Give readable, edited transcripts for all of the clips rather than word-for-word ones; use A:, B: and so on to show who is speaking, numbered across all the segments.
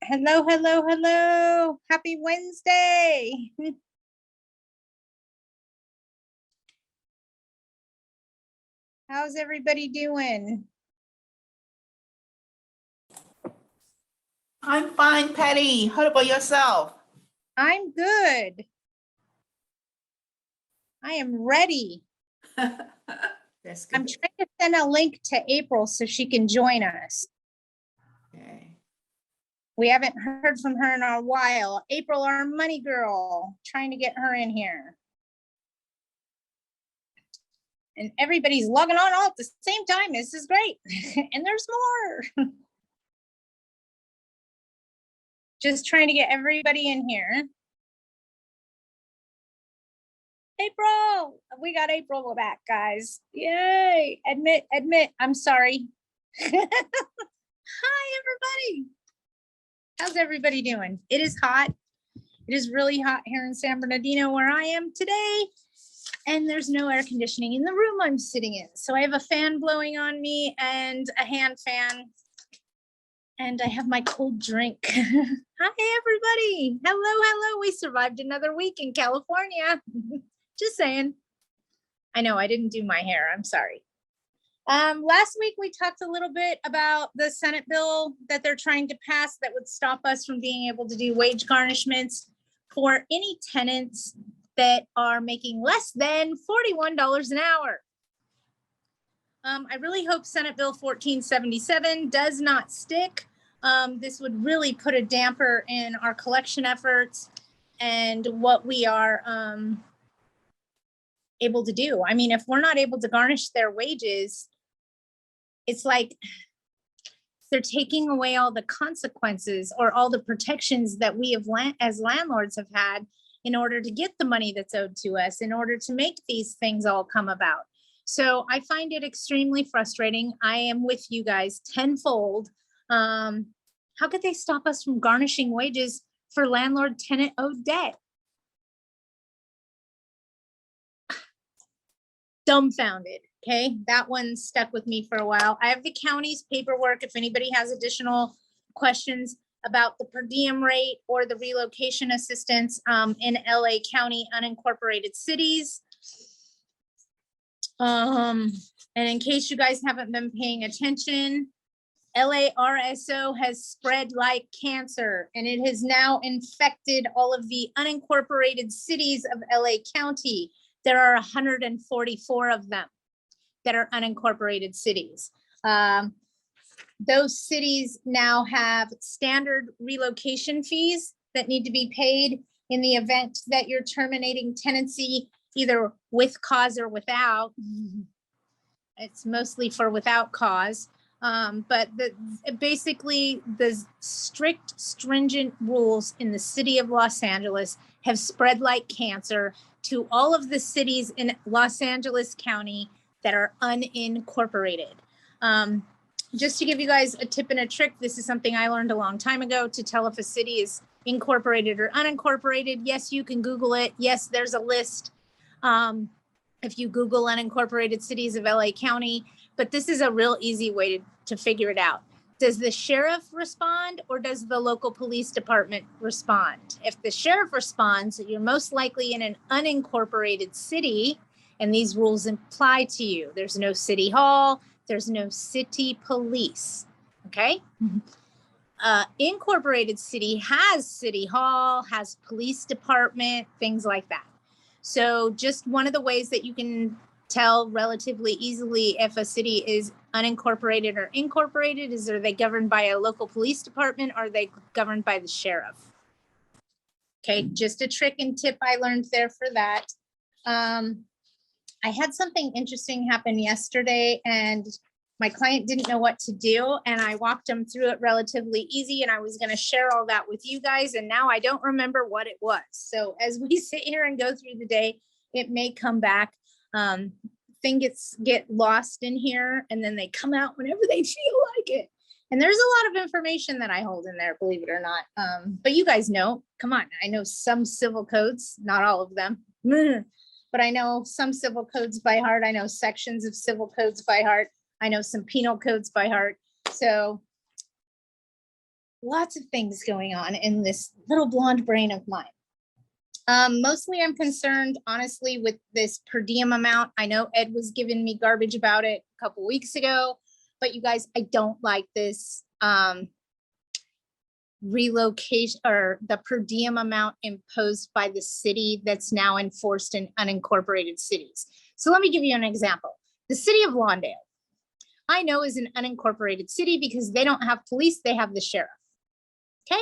A: Hello, hello, hello. Happy Wednesday. How's everybody doing?
B: I'm fine, Patty. How about yourself?
A: I'm good. I am ready.
B: That's good.
A: I'm trying to send a link to April so she can join us.
B: Okay.
A: We haven't heard from her in a while. April, our money girl, trying to get her in here. And everybody's logging on all at the same time. This is great. And there's more. Just trying to get everybody in here. April, we got April back, guys. Yay. Admit, I'm sorry. Hi, everybody. How's everybody doing? It is hot. It is really hot here in San Bernardino where I am today. And there's no air conditioning in the room I'm sitting in. So I have a fan blowing on me and a hand fan. And I have my cold drink. Hi, everybody. Hello. We survived another week in California. Just saying. I know I didn't do my hair. I'm sorry. Last week we talked a little bit about the Senate bill that they're trying to pass that would stop us from being able to do wage garnishments for any tenants that are making less than $41 an hour. I really hope Senate Bill 1477 does not stick. This would really put a damper in our collection efforts and what we are able to do. I mean, if we're not able to garnish their wages, it's like they're taking away all the consequences or all the protections that we have as landlords have had in order to get the money that's owed to us, in order to make these things all come about. So I find it extremely frustrating. I am with you guys tenfold. How could they stop us from garnishing wages for landlord tenant owed debt? Dumbfounded. Okay, that one stuck with me for a while. I have the county's paperwork if anybody has additional questions about the per diem rate or the relocation assistance in LA County unincorporated cities. And in case you guys haven't been paying attention, LARSO has spread like cancer, and it has now infected all of the unincorporated cities of LA County. There are 144 of them that are unincorporated cities. Those cities now have standard relocation fees that need to be paid in the event that you're terminating tenancy, either with cause or without. It's mostly for without cause. But basically the strict, stringent rules in the city of Los Angeles have spread like cancer to all of the cities in Los Angeles County that are unincorporated. Just to give you guys a tip and a trick, this is something I learned a long time ago to tell if a city is incorporated or unincorporated. Yes, you can Google it. Yes, there's a list. If you Google unincorporated cities of LA County, but this is a real easy way to figure it out. Does the sheriff respond or does the local police department respond? If the sheriff responds, you're most likely in an unincorporated city and these rules apply to you. There's no city hall, there's no city police, okay? Incorporated city has city hall, has police department, things like that. So just one of the ways that you can tell relatively easily if a city is unincorporated or incorporated is, are they governed by a local police department or are they governed by the sheriff? Okay, just a trick and tip I learned there for that. I had something interesting happen yesterday and my client didn't know what to do and I walked them through it relatively easy and I was going to share all that with you guys and now I don't remember what it was. So as we sit here and go through the day, it may come back. Things get lost in here and then they come out whenever they feel like it. And there's a lot of information that I hold in there, believe it or not. But you guys know, come on, I know some civil codes, not all of them. But I know some civil codes by heart. I know sections of civil codes by heart. I know some penal codes by heart. So lots of things going on in this little blonde brain of mine. Mostly I'm concerned, honestly, with this per diem amount. I know Ed was giving me garbage about it a couple weeks ago, but you guys, I don't like this relocation or the per diem amount imposed by the city that's now enforced in unincorporated cities. So let me give you an example. The city of Lawndale, I know, is an unincorporated city because they don't have police, they have the sheriff. Okay.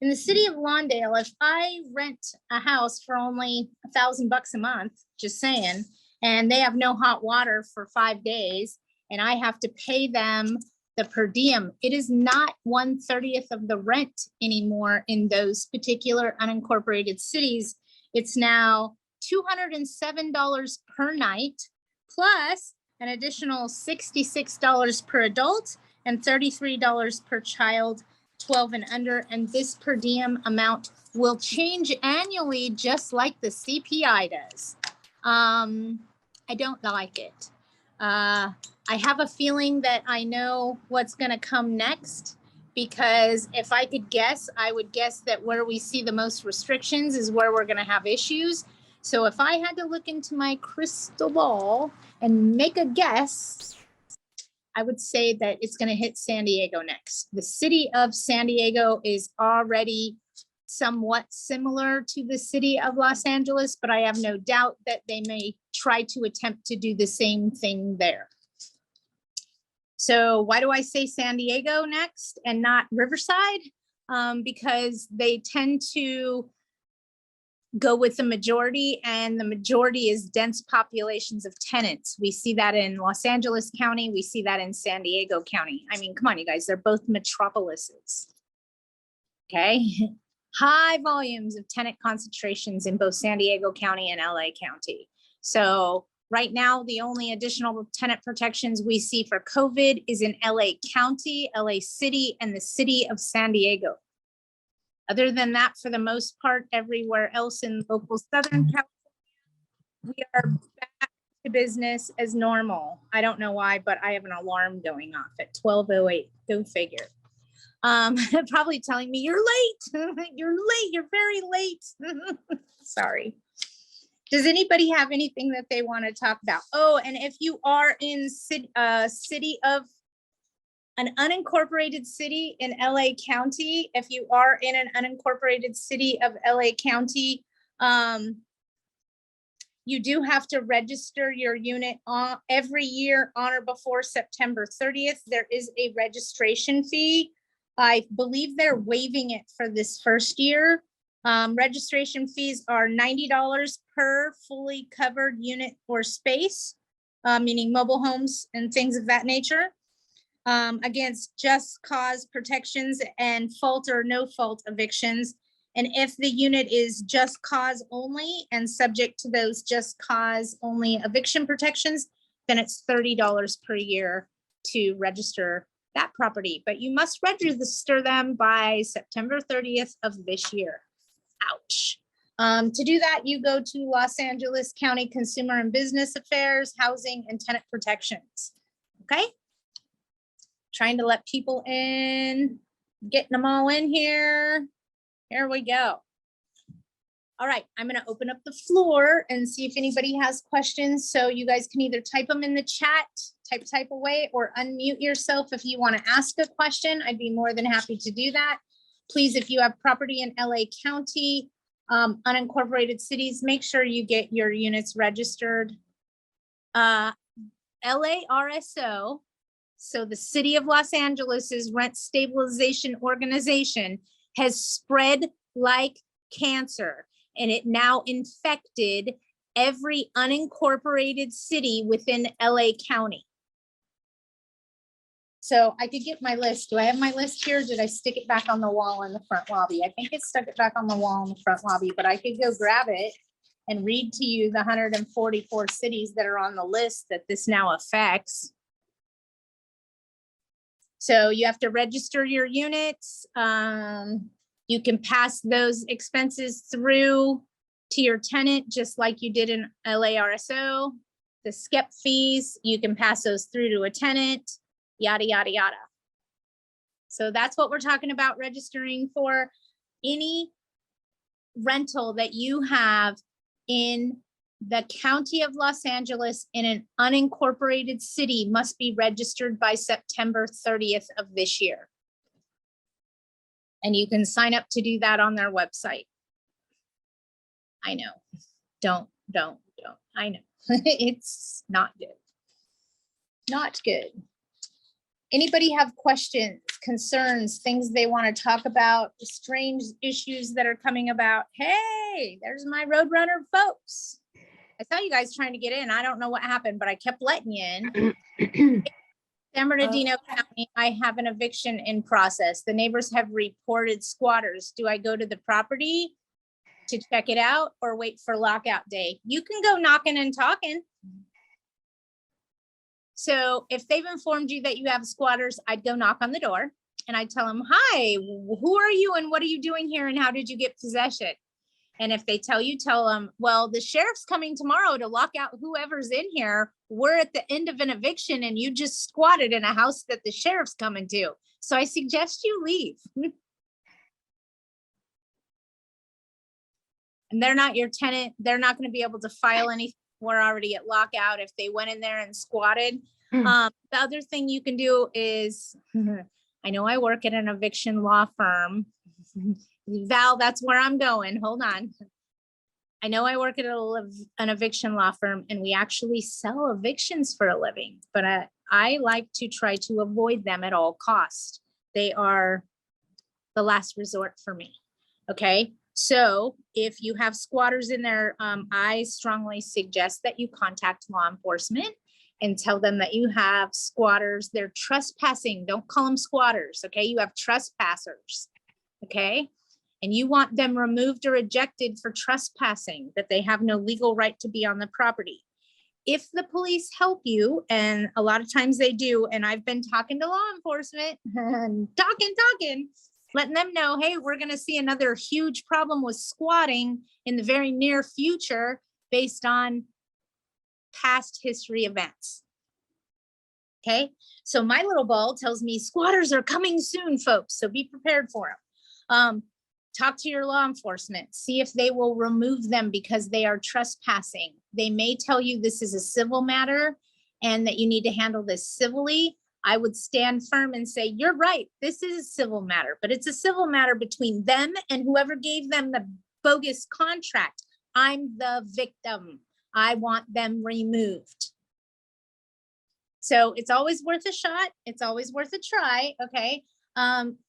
A: In the city of Lawndale, if I rent a house for only $1,000 a month, just saying, and they have no hot water for 5 days, and I have to pay them the per diem, it is not 1/30th of the rent anymore in those particular unincorporated cities. It's now $207 per night, plus an additional $66 per adult and $33 per child 12 and under. And this per diem amount will change annually, just like the CPI does. I don't like it. I have a feeling that I know what's going to come next, because if I could guess, I would guess that where we see the most restrictions is where we're going to have issues. So if I had to look into my crystal ball and make a guess, I would say that it's going to hit San Diego next. The city of San Diego is already somewhat similar to the city of Los Angeles, but I have no doubt that they may try to attempt to do the same thing there. So why do I say San Diego next and not Riverside? Because they tend to go with the majority, and the majority is dense populations of tenants. We see that in Los Angeles County. We see that in San Diego County. I mean, come on, you guys, they're both metropolises. Okay. High volumes of tenant concentrations in both San Diego County and LA County. So right now, the only additional tenant protections we see for COVID is in LA County, LA City, and the city of San Diego. Other than that, for the most part, everywhere else in local Southern California, we are back to business as normal. I don't know why, but I have an alarm going off at 12:08. Go figure. Probably telling me you're late. You're late. You're very late. Sorry. Does anybody have anything that they want to talk about? Oh, and if you are in city of an unincorporated city in LA County, if you are in an unincorporated city of LA County, you do have to register your unit on every year on or before September 30th. There is a registration fee. I believe they're waiving it for this first year. Registration fees are $90 per fully covered unit or space, meaning mobile homes and things of that nature, against just cause protections and fault or no fault evictions. And if the unit is just cause only and subject to those just cause only eviction protections, then it's $30 per year to register that property. But you must register them by September 30th of this year. Ouch. To do that, you go to Los Angeles County Consumer and Business Affairs, Housing and Tenant Protections. Okay. Trying to let people in, getting them all in here. Here we go. All right, I'm going to open up the floor and see if anybody has questions. So you guys can either type them in the chat, type away, or unmute yourself if you want to ask a question. I'd be more than happy to do that. Please, if you have property in LA County, unincorporated cities, make sure you get your units registered. LA RSO, so the city of Los Angeles's rent stabilization organization, has spread like cancer, and it now infected every unincorporated city within LA County. So I could get my list. Do I have my list here? Did I stick it back on the wall in the front lobby? I think it stuck it back on the wall in the front lobby, but I could go grab it and read to you the 144 cities that are on the list that this now affects. So you have to register your units. You can pass those expenses through to your tenant, just like you did in LARSO. The SCEP fees, you can pass those through to a tenant, yada, yada, yada. So that's what we're talking about registering for. Any rental that you have in the county of Los Angeles in an unincorporated city must be registered by September 30th of this year. And you can sign up to do that on their website. I know. Don't. I know. It's not good. Not good. Anybody have questions, concerns, things they want to talk about, strange issues that are coming about? Hey, there's my Roadrunner folks. I saw you guys trying to get in. I don't know what happened, but I kept letting you in. San Bernardino County, I have an eviction in process. The neighbors have reported squatters. Do I go to the property to check it out or wait for lockout day? You can go knocking and talking. So if they've informed you that you have squatters, I'd go knock on the door and I'd tell them, hi, who are you and what are you doing here and how did you get possession? And if they tell you, tell them, well, the sheriff's coming tomorrow to lock out whoever's in here. We're at the end of an eviction and you just squatted in a house that the sheriff's coming to. So I suggest you leave. And they're not your tenant. They're not going to be able to file anything. We're already at lockout if they went in there and squatted. The other thing you can do is, I know I work at an eviction law firm. Val, that's where I'm going. Hold on. I know I work at an eviction law firm and we actually sell evictions for a living, but I like to try to avoid them at all costs. They are the last resort for me. Okay. So if you have squatters in there, I strongly suggest that you contact law enforcement and tell them that you have squatters. They're trespassing. Don't call them squatters. Okay. You have trespassers. Okay. And you want them removed or ejected for trespassing, that they have no legal right to be on the property. If the police help you, and a lot of times they do, and I've been talking to law enforcement and talking, letting them know, hey, we're going to see another huge problem with squatting in the very near future based on past history events. Okay, so my little ball tells me squatters are coming soon, folks, so be prepared for them. Talk to your law enforcement, see if they will remove them because they are trespassing. They may tell you this is a civil matter and that you need to handle this civilly. I would stand firm and say, you're right, this is a civil matter, but it's a civil matter between them and whoever gave them the bogus contract. I'm the victim. I want them removed. So it's always worth a shot. It's always worth a try, okay?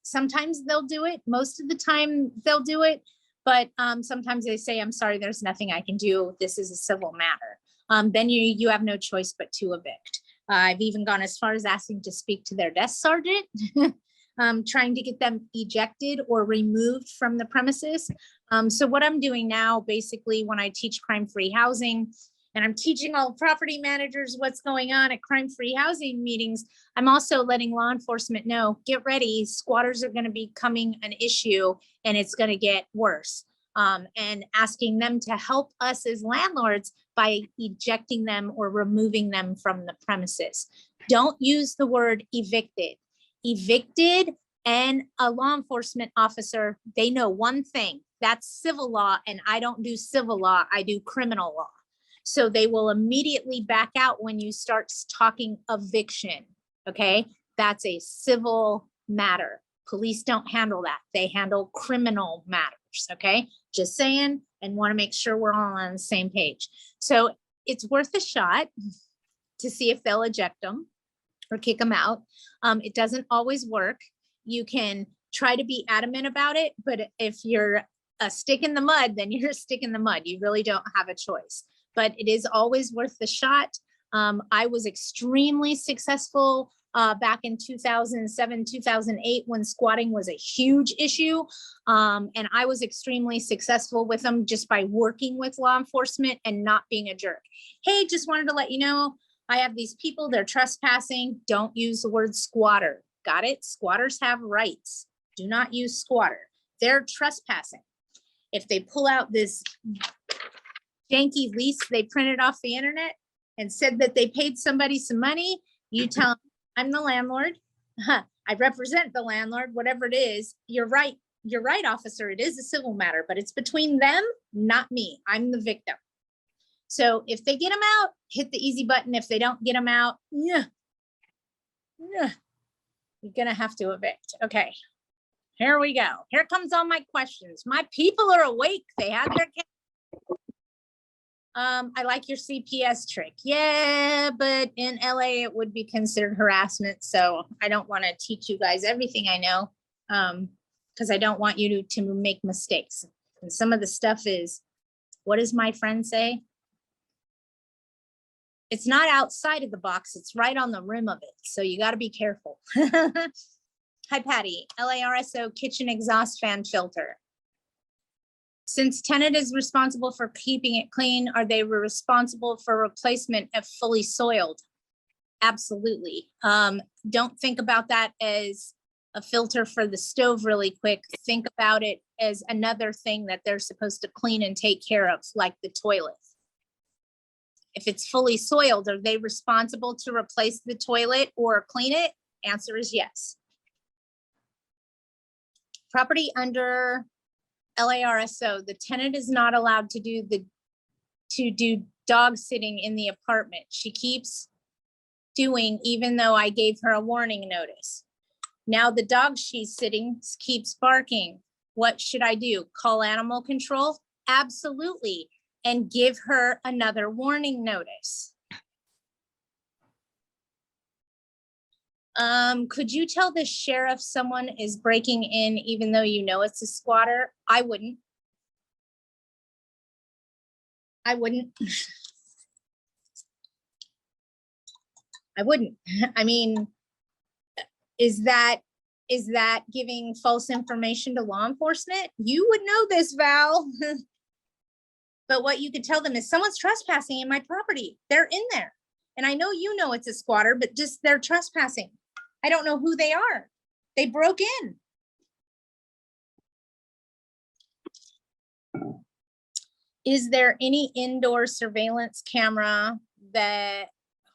A: Sometimes they'll do it. Most of the time they'll do it, but sometimes they say, I'm sorry, there's nothing I can do. This is a civil matter. Then you have no choice but to evict. I've even gone as far as asking to speak to their desk sergeant, trying to get them ejected or removed from the premises. So what I'm doing now, basically, when I teach crime-free housing, and I'm teaching all property managers what's going on at crime-free housing meetings, I'm also letting law enforcement know, get ready, squatters are going to be becoming an issue and it's going to get worse. And asking them to help us as landlords by ejecting them or removing them from the premises. Don't use the word evicted. Evicted and a law enforcement officer, they know one thing, that's civil law, and I don't do civil law, I do criminal law. So they will immediately back out when you start talking eviction, okay? That's a civil matter. Police don't handle that. They handle criminal matters, okay? Just saying, and want to make sure we're all on the same page. So it's worth a shot to see if they'll eject them or kick them out. It doesn't always work. You can try to be adamant about it, but if you're a stick in the mud, then you're a stick in the mud. You really don't have a choice. But it is always worth the shot. I was extremely successful back in 2007, 2008, when squatting was a huge issue. And I was extremely successful with them just by working with law enforcement and not being a jerk. Hey, just wanted to let you know, I have these people, they're trespassing. Don't use the word squatter. Got it? Squatters have rights. Do not use squatter. They're trespassing. If they pull out this janky lease they printed off the internet and said that they paid somebody some money, you tell them, I'm the landlord. I represent the landlord, whatever it is. You're right. You're right, officer. It is a civil matter, but it's between them, not me. I'm the victim. So if they get them out, hit the easy button. If they don't get them out, yeah, you're going to have to evict. Okay. Here we go. Here comes all my questions. My people are awake. They had their I like your CPS trick. Yeah, but in LA, it would be considered harassment. So I don't want to teach you guys everything I know because I don't want you to make mistakes. And some of the stuff is, what does my friend say? It's not outside of the box. It's right on the rim of it. So you got to be careful. Hi, Patty. LARSO kitchen exhaust fan filter. Since Tenant is responsible for keeping it clean, are they responsible for replacement if fully soiled? Absolutely. Don't think about that as a filter for the stove really quick. Think about it as another thing that they're supposed to clean and take care of, like the toilet. If it's fully soiled, are they responsible to replace the toilet or clean it? Answer is yes. Property under LARSO, the tenant is not allowed to do dog sitting in the apartment. She keeps doing, even though I gave her a warning notice. Now the dog she's sitting keeps barking. What should I do? Call animal control? Absolutely. And give her another warning notice. Could you tell the sheriff someone is breaking in even though you know it's a squatter? I wouldn't. I wouldn't. I wouldn't. I mean, is that giving false information to law enforcement? You would know this, Val. But what you could tell them is someone's trespassing in my property. They're in there. And I know you know it's a squatter, but just they're trespassing. I don't know who they are. They broke in. Is there any indoor surveillance camera that,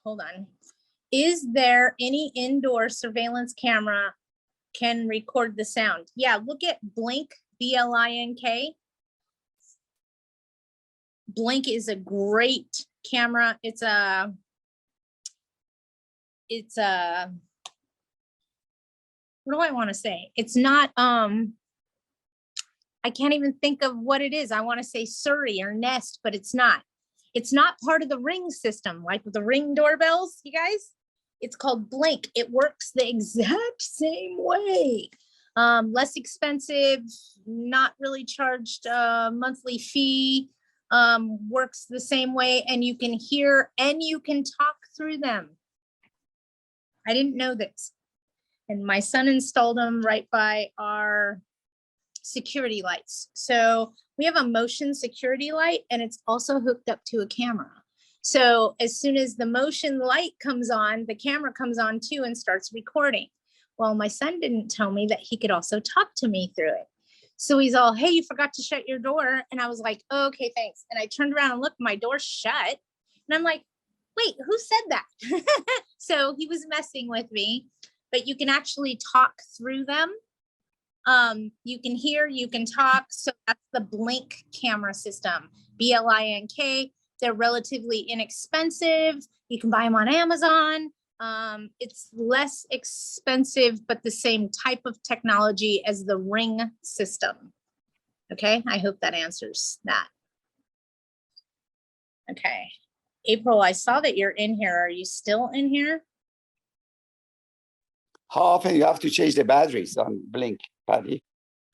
A: hold on. Is there any indoor surveillance camera can record the sound? Yeah, look at Blink, B-L-I-N-K. Blink is a great camera. It's a, what do I want to say? It's not, I can't even think of what it is. I want to say Surrey or Nest, but it's not. It's not part of the Ring system, like with the Ring doorbells, you guys. It's called Blink. It works the exact same way. Less expensive, not really charged a monthly fee, works the same way, and you can hear and you can talk through them. I didn't know this. And my son installed them right by our security lights. So we have a motion security light and it's also hooked up to a camera. So as soon as the motion light comes on, the camera comes on too and starts recording. Well, my son didn't tell me that he could also talk to me through it. So he's all, hey, you forgot to shut your door. And I was like, oh, okay, thanks. And I turned around and looked, my door's shut. And I'm like, wait, who said that? So he was messing with me, but you can actually talk through them. You can hear, you can talk. So that's the Blink camera system, B-L-I-N-K. They're relatively inexpensive. You can buy them on Amazon. It's less expensive, but the same type of technology as the Ring system. Okay, I hope that answers that. Okay, April, I saw that you're in here. Are you still in here?
C: How often you have to change the batteries on Blink, Patty?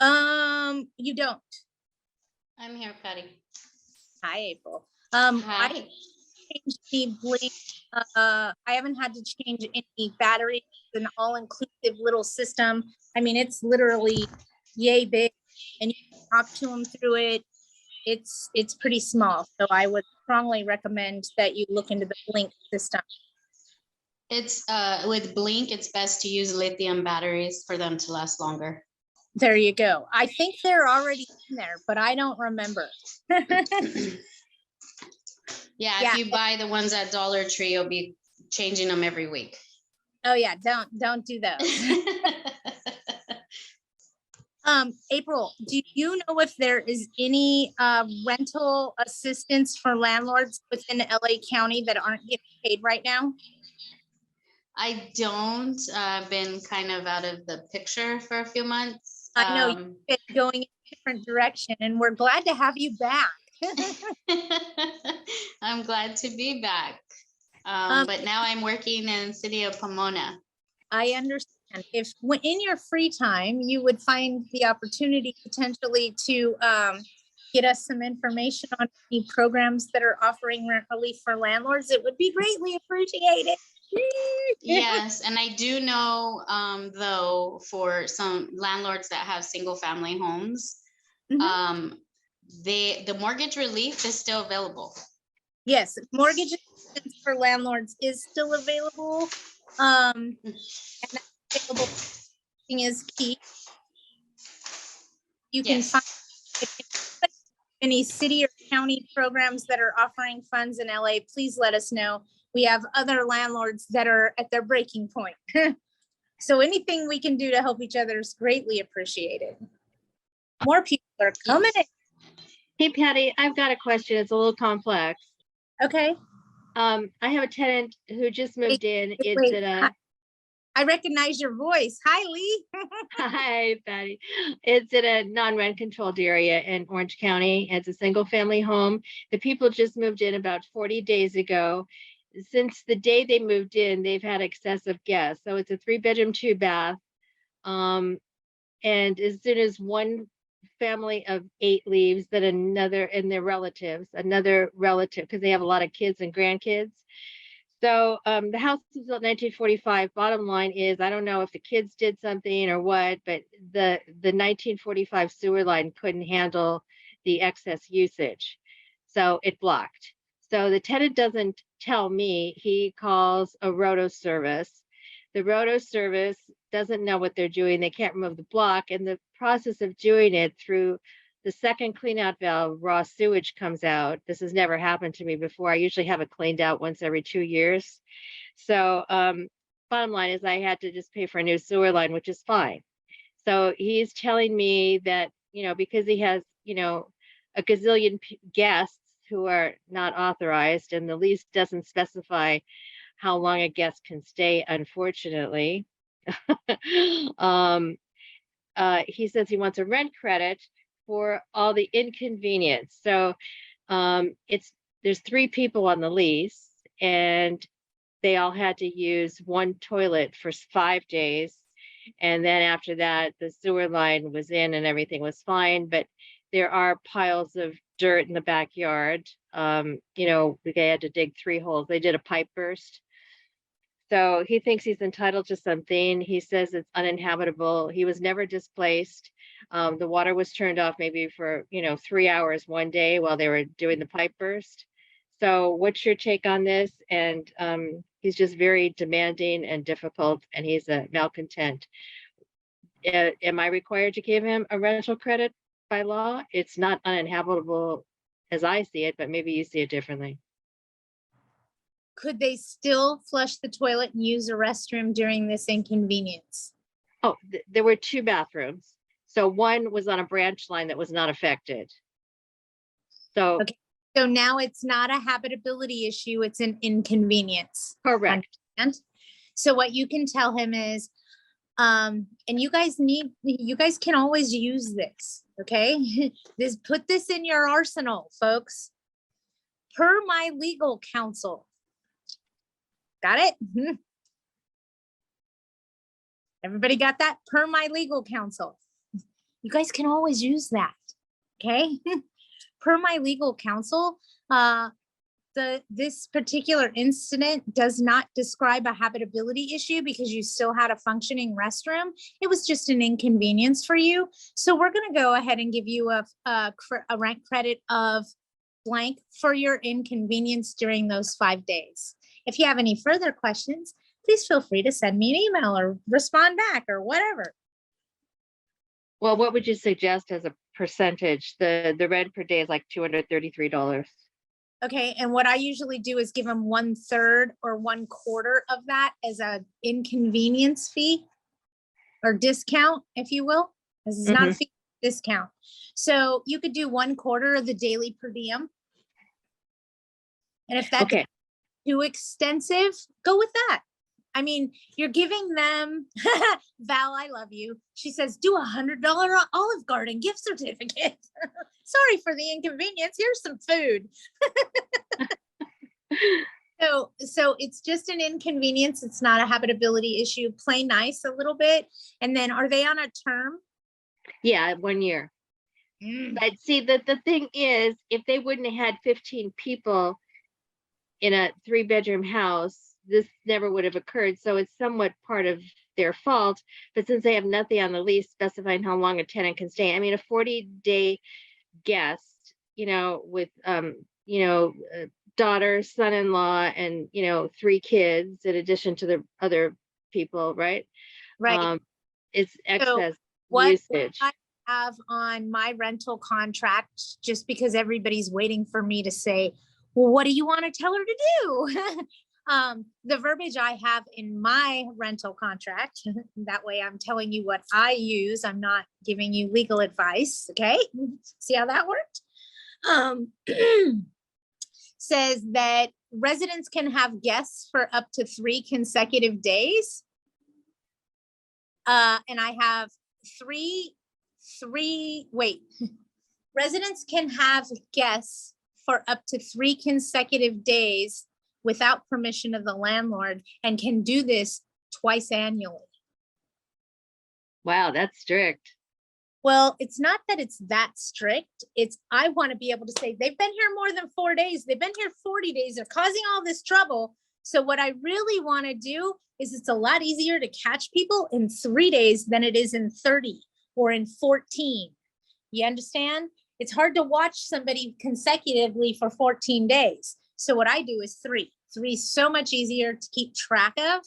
A: You don't.
D: I'm here, Patty.
A: Hi, April.
D: Hi.
A: I changed the Blink. I haven't had to change any batteries. It's an all-inclusive little system. I mean, it's literally yay big, and you can talk to them through it. It's pretty small, so I would strongly recommend that you look into the Blink system.
D: It's with Blink, it's best to use lithium batteries for them to last longer.
A: There you go. I think they're already in there, but I don't remember.
D: Yeah,
A: Yeah.
D: if you buy the ones at Dollar Tree, you'll be changing them every week.
A: Oh yeah, don't do those. April, do you know if there is any rental assistance for landlords within LA County that aren't getting paid right now?
D: I don't, been kind of out of the picture for a few months.
A: I know you've been going in a different direction, and we're glad to have you back.
D: I'm glad to be back.
A: Um,
D: But now I'm working in city of Pomona.
A: I understand. If in your free time, you would find the opportunity potentially to get us some information on any programs that are offering rent relief for landlords, it would be greatly appreciated.
D: Yes, and I do know, though, for some landlords that have single family homes,
A: Mhm.
D: the mortgage relief is still available.
A: Yes, mortgage assistance for landlords is still available. And that available thing is key. You can
D: Yes.
A: find if you put any city or county programs that are offering funds in LA, please let us know. We have other landlords that are at their breaking point. So anything we can do to help each other is greatly appreciated. More people are coming in.
E: Hey Patty, I've got a question. It's a little complex.
A: Okay.
E: I have a tenant who just moved in. It's
A: Wait,
E: at a
A: I recognize your voice. Hi, Lee.
E: hi Patty. It's at a non-rent controlled area in Orange County. It's a single family home. The people just moved in about 40 days ago. Since the day they moved in, they've had excessive guests. So it's a 3-bedroom, 2-bath. And as soon as one family of 8 leaves, then another, and their relatives, another relative, because they have a lot of kids and grandkids. So the house is built 1945. Bottom line is, I don't know if the kids did something or what, but the 1945 sewer line couldn't handle the excess usage. So it blocked. So the tenant doesn't tell me, he calls a roto service. The roto service doesn't know what they're doing. They can't remove the block. In the process of doing it, through the second clean out valve, raw sewage comes out. This has never happened to me before. I usually have it cleaned out once every 2 years. So bottom line is I had to just pay for a new sewer line, which is fine. So he's telling me that, because he has, a gazillion guests who are not authorized, and the lease doesn't specify how long a guest can stay, unfortunately. He says he wants a rent credit for all the inconvenience. So there's 3 people on the lease, and they all had to use one toilet for 5 days. And then after that, the sewer line was in and everything was fine. But there are piles of dirt in the backyard. They had to dig 3 holes. They did a pipe burst. So he thinks he's entitled to something. He says it's uninhabitable. He was never displaced. The water was turned off maybe for, 3 hours one day while they were doing the pipe burst. So what's your take on this? And he's just very demanding and difficult, and he's a malcontent. Am I required to give him a rental credit by law? It's not uninhabitable as I see it, but maybe you see it differently.
A: Could they still flush the toilet and use a restroom during this inconvenience?
E: Oh, there were 2 bathrooms. So one was on a branch line that was not affected. So,
A: Okay. So now it's not a habitability issue, it's an inconvenience.
E: correct.
A: Understand? So what you can tell him is, and you guys can always use this, okay? Put this in your arsenal, folks. Per my legal counsel. Got it? Everybody got that? Per my legal counsel. You guys can always use that, okay? Per my legal counsel, this particular incident does not describe a habitability issue because you still had a functioning restroom. It was just an inconvenience for you. So we're going to go ahead and give you a rent credit of blank for your inconvenience during those 5 days. If you have any further questions, please feel free to send me an email or respond back or whatever.
E: Well, what would you suggest as a percentage? The rent per day is like $233.
A: Okay, and what I usually do is give them 1/3 or 1/4 of that as a inconvenience fee or discount, if you will. This is not a fee, discount. So you could do 1/4 of the daily per diem. And if that's
E: Okay,
A: too extensive, go with that. I mean, you're giving them, Val, I love you. She says, do $100 Olive Garden gift certificate. Sorry for the inconvenience. Here's some food. So it's just an inconvenience. It's not a habitability issue. Play nice a little bit. And then are they on a term?
E: yeah, 1 year. But see, the thing is, if they wouldn't have had 15 people in a 3-bedroom house, this never would have occurred. So it's somewhat part of their fault. But since they have nothing on the lease specifying how long a tenant can stay, I mean, a 40-day guest, with, daughter, son-in-law, and, 3 kids in addition to the other people, right?
A: Right.
E: It's excess
A: what
E: usage.
A: I have on my rental contract, just because everybody's waiting for me to say, well, what do you want to tell her to do? The verbiage I have in my rental contract, that way I'm telling you what I use. I'm not giving you legal advice. Okay. See how that worked? Says that residents can have guests for up to 3 consecutive days. And I have residents can have guests for up to 3 consecutive days without permission of the landlord and can do this twice annually.
E: Wow, that's strict.
A: Well, it's not that it's that strict. It's, I want to be able to say, they've been here more than 4 days. They've been here 40 days. They're causing all this trouble. So what I really want to do is it's a lot easier to catch people in 3 days than it is in 30 or in 14. You understand? It's hard to watch somebody consecutively for 14 days. So what I do is 3. 3 is so much easier to keep track of.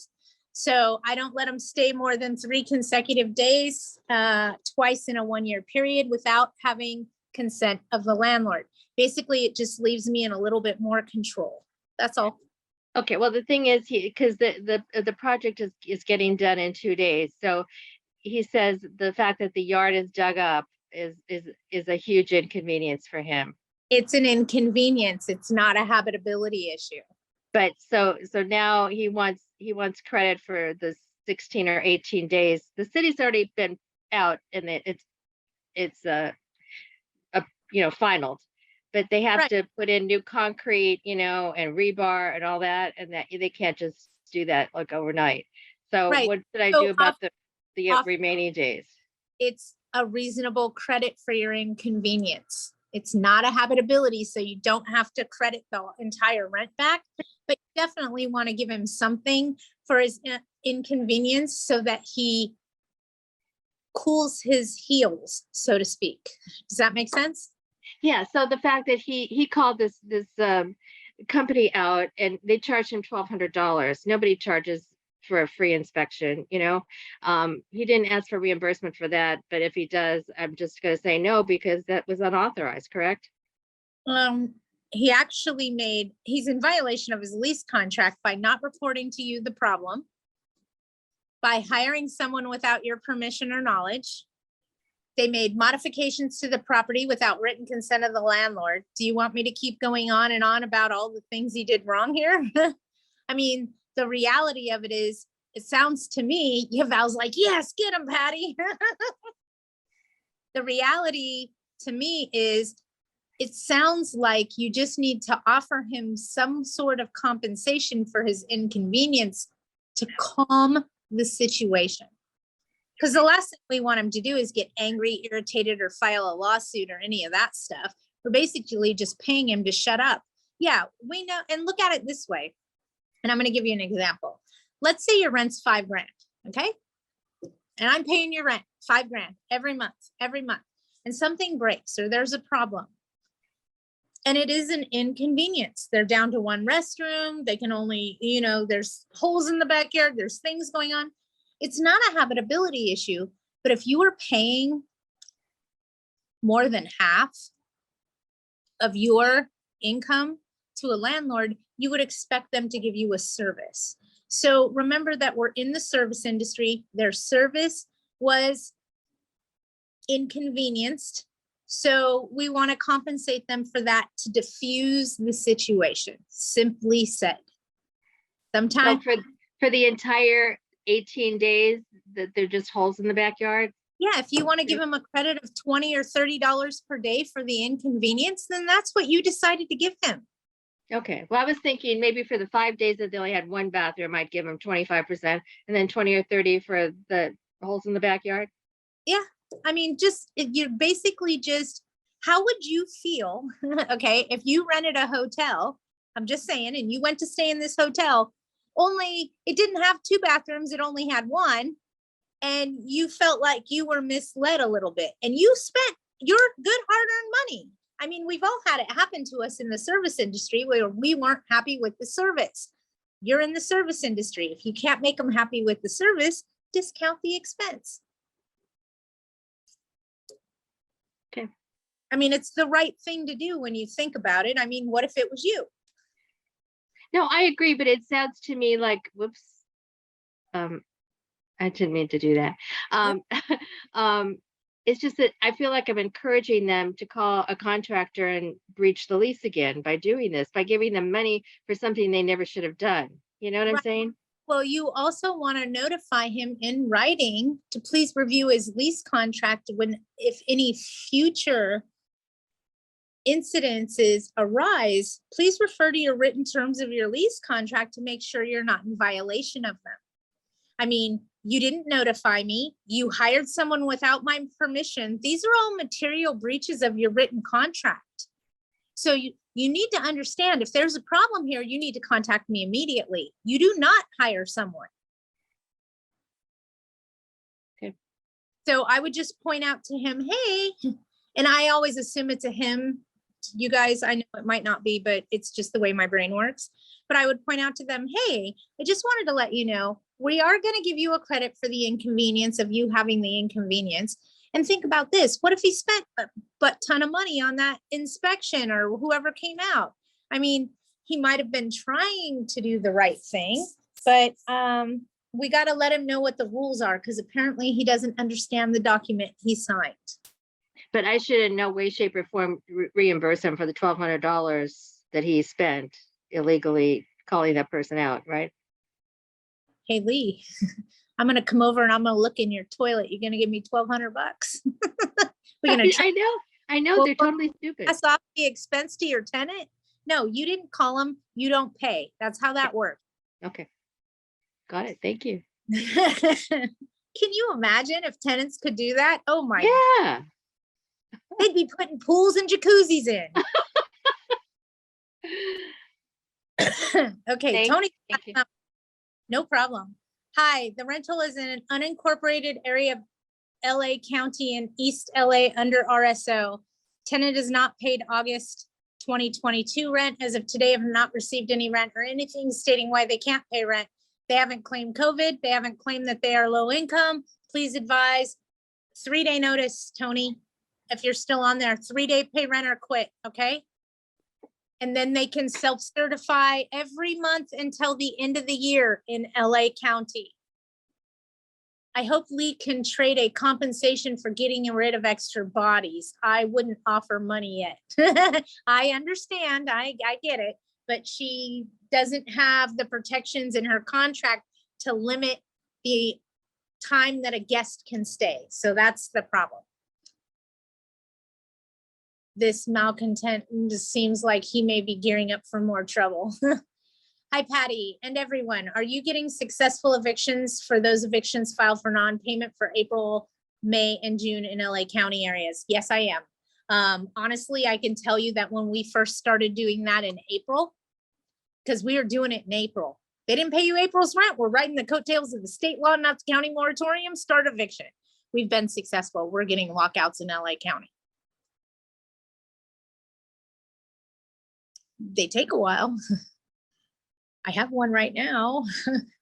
A: So I don't let them stay more than 3 consecutive days, twice in a 1-year period without having consent of the landlord. Basically, it just leaves me in a little bit more control. That's all.
E: Okay, well, the thing is, because the project is getting done in 2 days. So he says the fact that the yard is dug up is a huge inconvenience for him.
A: It's an inconvenience. It's not a habitability issue.
E: But so now he wants credit for the 16 or 18 days. The city's already been out and it's finalized, but they have
A: Right.
E: to put in new concrete, and rebar and all that, and that they can't just do that like overnight. So
A: Right.
E: what should I
A: So
E: do about the
A: off-
E: remaining days?
A: It's a reasonable credit for your inconvenience. It's not a habitability, so you don't have to credit the entire rent back, but you definitely want to give him something for his inconvenience so that he cools his heels, so to speak. Does that make sense?
E: Yeah. So the fact that he called this company out and they charged him $1,200. Nobody charges for a free inspection, he didn't ask for reimbursement for that, but if he does, I'm just going to say no, because that was unauthorized, correct?
A: He actually he's in violation of his lease contract by not reporting to you the problem, by hiring someone without your permission or knowledge. They made modifications to the property without written consent of the landlord. Do you want me to keep going on and on about all the things he did wrong here? I mean, the reality of it is, it sounds to me, Val's like, yes, get him, Patty. The reality to me is, it sounds like you just need to offer him some sort of compensation for his inconvenience to calm the situation. Because the last thing we want him to do is get angry, irritated, or file a lawsuit or any of that stuff. We're basically just paying him to shut up. Yeah, we know. And look at it this way. And I'm going to give you an example. Let's say your rent's $5,000. Okay. And I'm paying your rent $5,000 every month, and something breaks or there's a problem. And it is an inconvenience. They're down to 1 restroom. They can only, there's holes in the backyard. There's things going on. It's not a habitability issue, but if you were paying more than half of your income to a landlord, you would expect them to give you a service. So remember that we're in the service industry. Their service was inconvenienced. So we want to compensate them for that to diffuse the situation, simply said.
E: So
A: Sometimes,
E: for the entire 18 days that they're just holes in the backyard?
A: yeah, if you want to give them a credit of $20 or $30 per day for the inconvenience, then that's what you decided to give him.
E: Okay, well, I was thinking maybe for the 5 days that they only had one bathroom, I'd give them 25% and then 20 or 30 for the holes in the backyard.
A: Yeah, I mean, just, you're basically just, how would you feel, okay, if you rented a hotel, I'm just saying, and you went to stay in this hotel, only, it didn't have 2 bathrooms, it only had 1, and you felt like you were misled a little bit, and you spent your good hard-earned money. I mean, we've all had it happen to us in the service industry where we weren't happy with the service. You're in the service industry. If you can't make them happy with the service, discount the expense.
E: Okay.
A: I mean, it's the right thing to do when you think about it. I mean, what if it was you?
E: No, I agree, but it sounds to me like, whoops. I didn't mean to do that. It's just that I feel like I'm encouraging them to call a contractor and breach the lease again by doing this, by giving them money for something they never should have done. You know what I'm
A: Right.
E: saying?
A: Well, you also want to notify him in writing to please review his lease contract when, if any future incidences arise, please refer to your written terms of your lease contract to make sure you're not in violation of them. I mean, you didn't notify me. You hired someone without my permission. These are all material breaches of your written contract. So you need to understand, if there's a problem here, you need to contact me immediately. You do not hire someone.
E: Okay.
A: So I would just point out to him, hey, and I always assume it's a him. You guys, I know it might not be, but it's just the way my brain works. But I would point out to them, hey, I just wanted to let you know, we are going to give you a credit for the inconvenience of you having the inconvenience. And think about this. What if he spent a ton of money on that inspection or whoever came out? I mean, he might have been trying to do the right thing, but we got to let him know what the rules are, because apparently he doesn't understand the document he signed.
E: But I should in no way, shape, or form reimburse him for the $1,200 that he spent illegally calling that person out, right?
A: Hey, Lee, I'm going to come over and I'm going to look in your toilet. You're going to give me $1,200 bucks. We're going to
E: I know,
A: Well,
E: they're totally stupid.
A: pass off the expense to your tenant. No, you didn't call them. You don't pay. That's how that works.
E: Okay, got it. Thank you.
A: Can you imagine if tenants could do that? Oh my,
E: Yeah.
A: they'd be putting pools and jacuzzis in. Okay, Tony.
E: Thank you.
A: No problem. Hi, the rental is in an unincorporated area of LA County in East LA under RSO. Tenant is not paid August 2022 rent. As of today, have not received any rent or anything stating why they can't pay rent. They haven't claimed COVID. They haven't claimed that they are low income. Please advise. 3-day notice, Tony. If you're still on there, 3-day pay rent or quit, okay? And then they can self-certify every month until the end of the year in LA County. I hope Lee can trade a compensation for getting rid of extra bodies. I wouldn't offer money yet. I understand, I get it, but she doesn't have the protections in her contract to limit the time that a guest can stay. So that's the problem. This malcontent just seems like he may be gearing up for more trouble. Hi, Patty and everyone. Are you getting successful evictions for those evictions filed for non-payment for April, May, and June in LA County areas? Yes, I am. Honestly, I can tell you that when we first started doing that in April, because we were doing it in April, they didn't pay you April's rent. We're riding the coattails of the state law, not the county moratorium, start eviction. We've been successful. We're getting lockouts in LA County. They take a while. I have one right now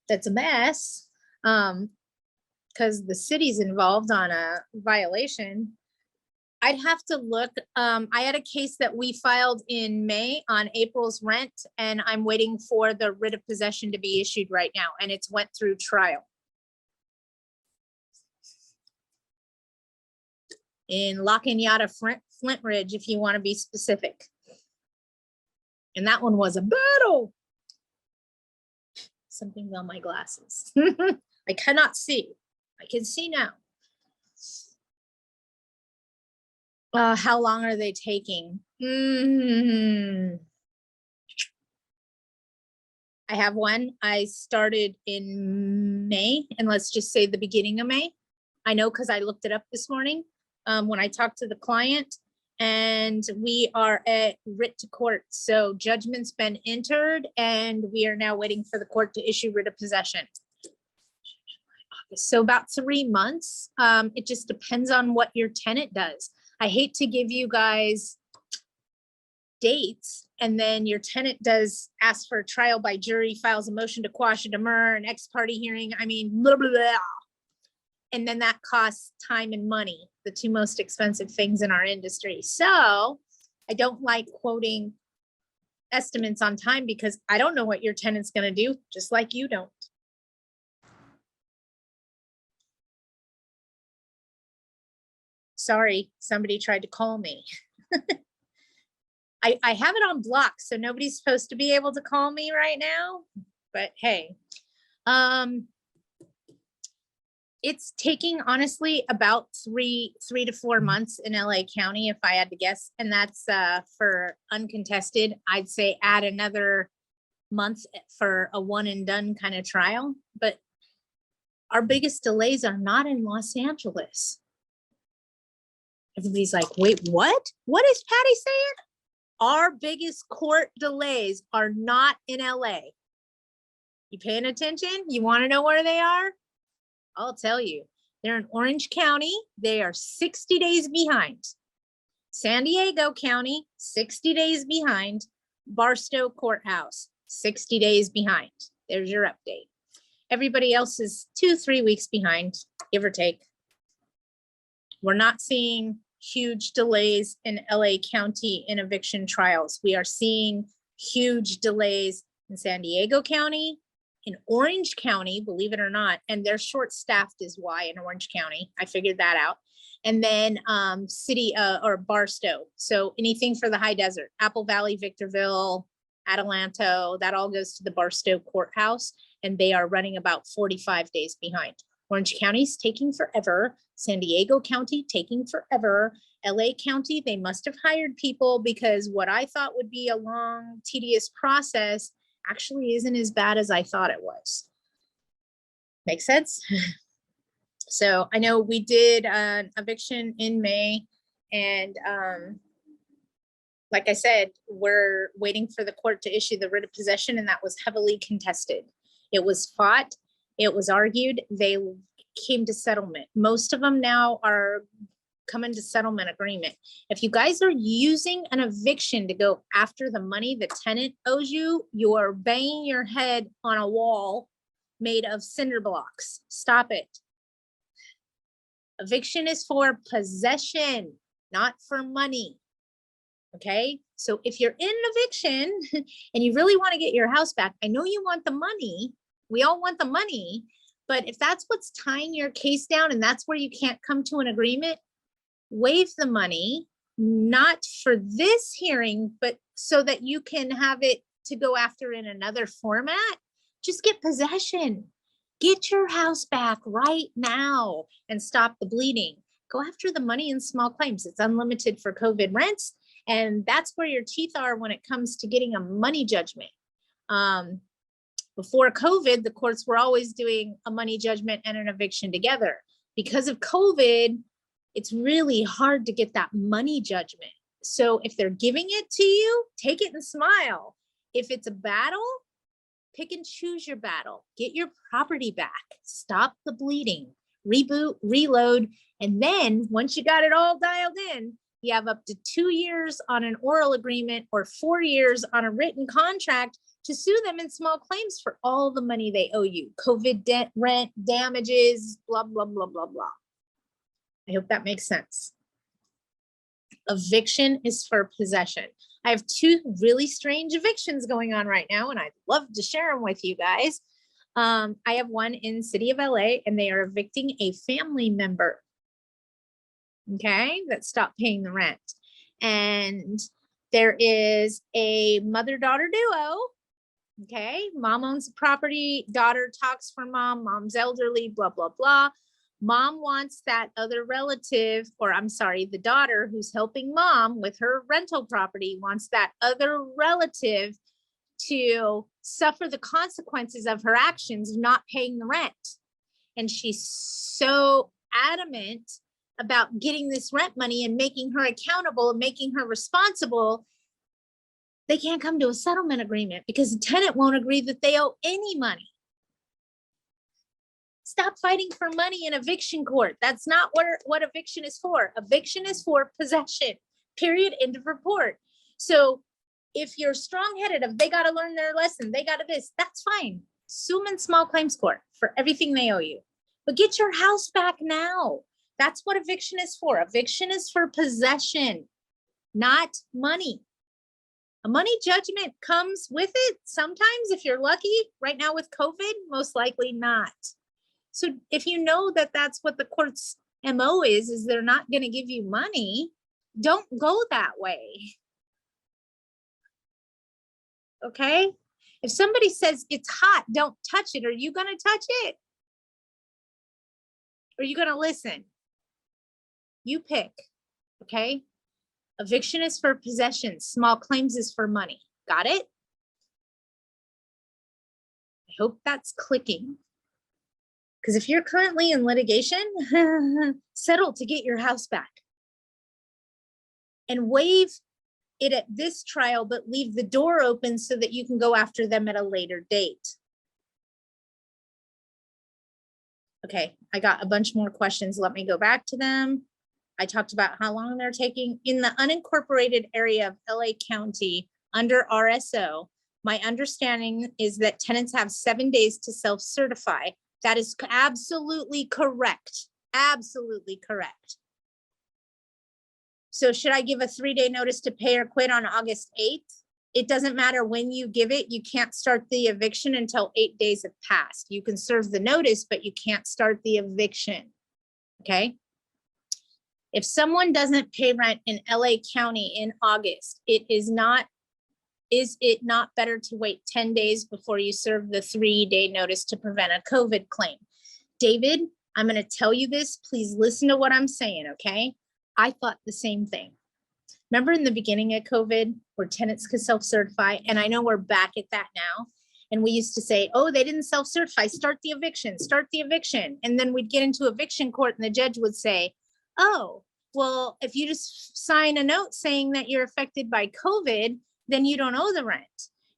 A: that's a mess because the city's involved on a violation. I'd have to look. I had a case that we filed in May on April's rent, and I'm waiting for the writ of possession to be issued right now, and it's went through trial. In La Cañada, Flint Ridge, if you want to be specific. And that one was a battle. Something's on my glasses. I cannot see. I can see now. How long are they taking? I have one. I started in May, and let's just say the beginning of May. I know because I looked it up this morning when I talked to the client, and we are at writ to court. So judgment's been entered, and we are now waiting for the court to issue writ of possession. So about 3 months. It just depends on what your tenant does. I hate to give you guys dates and then your tenant does ask for a trial by jury, files a motion to quash a demur, an ex parte hearing. I mean, blah, blah, blah. And then that costs time and money, the two most expensive things in our industry. So I don't like quoting estimates on time because I don't know what your tenant's going to do, just like you don't. Sorry, somebody tried to call me. I have it on block, so nobody's supposed to be able to call me right now, but hey. It's taking honestly about three to 4 months in LA County, if I had to guess, and that's for uncontested. I'd say add another month for a one and done kind of trial, but our biggest delays are not in Los Angeles. Everybody's like, wait, what? What is Patty saying? Our biggest court delays are not in LA. You paying attention? You want to know where they are? I'll tell you. They're in Orange County. They are 60 days behind. San Diego County, 60 days behind. Barstow Courthouse, 60 days behind. There's your update. Everybody else is 2-3 weeks behind, give or take. We're not seeing huge delays in LA County in eviction trials. We are seeing huge delays in San Diego County, in Orange County, believe it or not, and they're short-staffed is why in Orange County. I figured that out. And then city or Barstow. So anything for the high desert, Apple Valley, Victorville, Adelanto, that all goes to the Barstow Courthouse, and they are running about 45 days behind. Orange County's taking forever. San Diego County taking forever. LA County, they must have hired people because what I thought would be a long, tedious process actually isn't as bad as I thought it was. Make sense? So I know we did an eviction in May, and like I said, we're waiting for the court to issue the writ of possession, and that was heavily contested. It was fought, it was argued, they came to settlement. Most of them now are coming to settlement agreement. If you guys are using an eviction to go after the money the tenant owes you, you are banging your head on a wall made of cinder blocks. Stop it. Eviction is for possession, not for money. Okay, so if you're in an eviction and you really want to get your house back, I know you want the money. We all want the money, but if that's what's tying your case down and that's where you can't come to an agreement, waive the money, not for this hearing, but so that you can have it to go after in another format. Just get possession. Get your house back right now and stop the bleeding. Go after the money in small claims. It's unlimited for COVID rents. And that's where your teeth are when it comes to getting a money judgment. Before COVID, the courts were always doing a money judgment and an eviction together. Because of COVID, it's really hard to get that money judgment. So if they're giving it to you, take it and smile. If it's a battle, pick and choose your battle. Get your property back. Stop the bleeding. Reboot, reload. And then once you got it all dialed in, you have up to 2 years on an oral agreement or 4 years on a written contract to sue them in small claims for all the money they owe you. COVID debt, rent, damages, blah, blah, blah, blah, blah. I hope that makes sense. Eviction is for possession. I have two really strange evictions going on right now, and I'd love to share them with you guys. I have one in City of LA, and they are evicting a family member. Okay, that stopped paying the rent. And there is a mother-daughter duo. Okay, mom owns the property, daughter talks for mom, mom's elderly, blah, blah, blah. Mom wants that other relative, or I'm sorry, the daughter who's helping mom with her rental property wants that other relative to suffer the consequences of her actions of not paying the rent. And she's so adamant about getting this rent money and making her accountable and making her responsible. They can't come to a settlement agreement because the tenant won't agree that they owe any money. Stop fighting for money in eviction court. That's not what eviction is for. Eviction is for possession, period, end of report. So if you're strong-headed, if they got to learn their lesson, they got to this, that's fine. Sue them in small claims court for everything they owe you. But get your house back now. That's what eviction is for. Eviction is for possession, not money. A money judgment comes with it. Sometimes if you're lucky, right now with COVID, most likely not. So if you know that that's what the court's MO is they're not going to give you money, don't go that way. Okay? If somebody says it's hot, don't touch it. Are you going to touch it? Or are you going to listen? You pick. Okay? Eviction is for possession. Small claims is for money. Got it? I hope that's clicking. Because if you're currently in litigation, settle to get your house back. And waive it at this trial, but leave the door open so that you can go after them at a later date. Okay, I got a bunch more questions. Let me go back to them. I talked about how long they're taking. In the unincorporated area of LA County under RSO, my understanding is that tenants have 7 days to self-certify. That is absolutely correct. Absolutely correct. So should I give a 3-day notice to pay or quit on August 8th? It doesn't matter when you give it. You can't start the eviction until 8 days have passed. You can serve the notice, but you can't start the eviction. Okay. If someone doesn't pay rent in LA County in August, is it not better to wait 10 days before you serve the 3-day notice to prevent a COVID claim? David, I'm going to tell you this. Please listen to what I'm saying, okay? I thought the same thing. Remember in the beginning of COVID where tenants could self-certify? And I know we're back at that now. And we used to say, oh, they didn't self-certify. Start the eviction, start the eviction. And then we'd get into eviction court and the judge would say, oh, well, if you just sign a note saying that you're affected by COVID, then you don't owe the rent.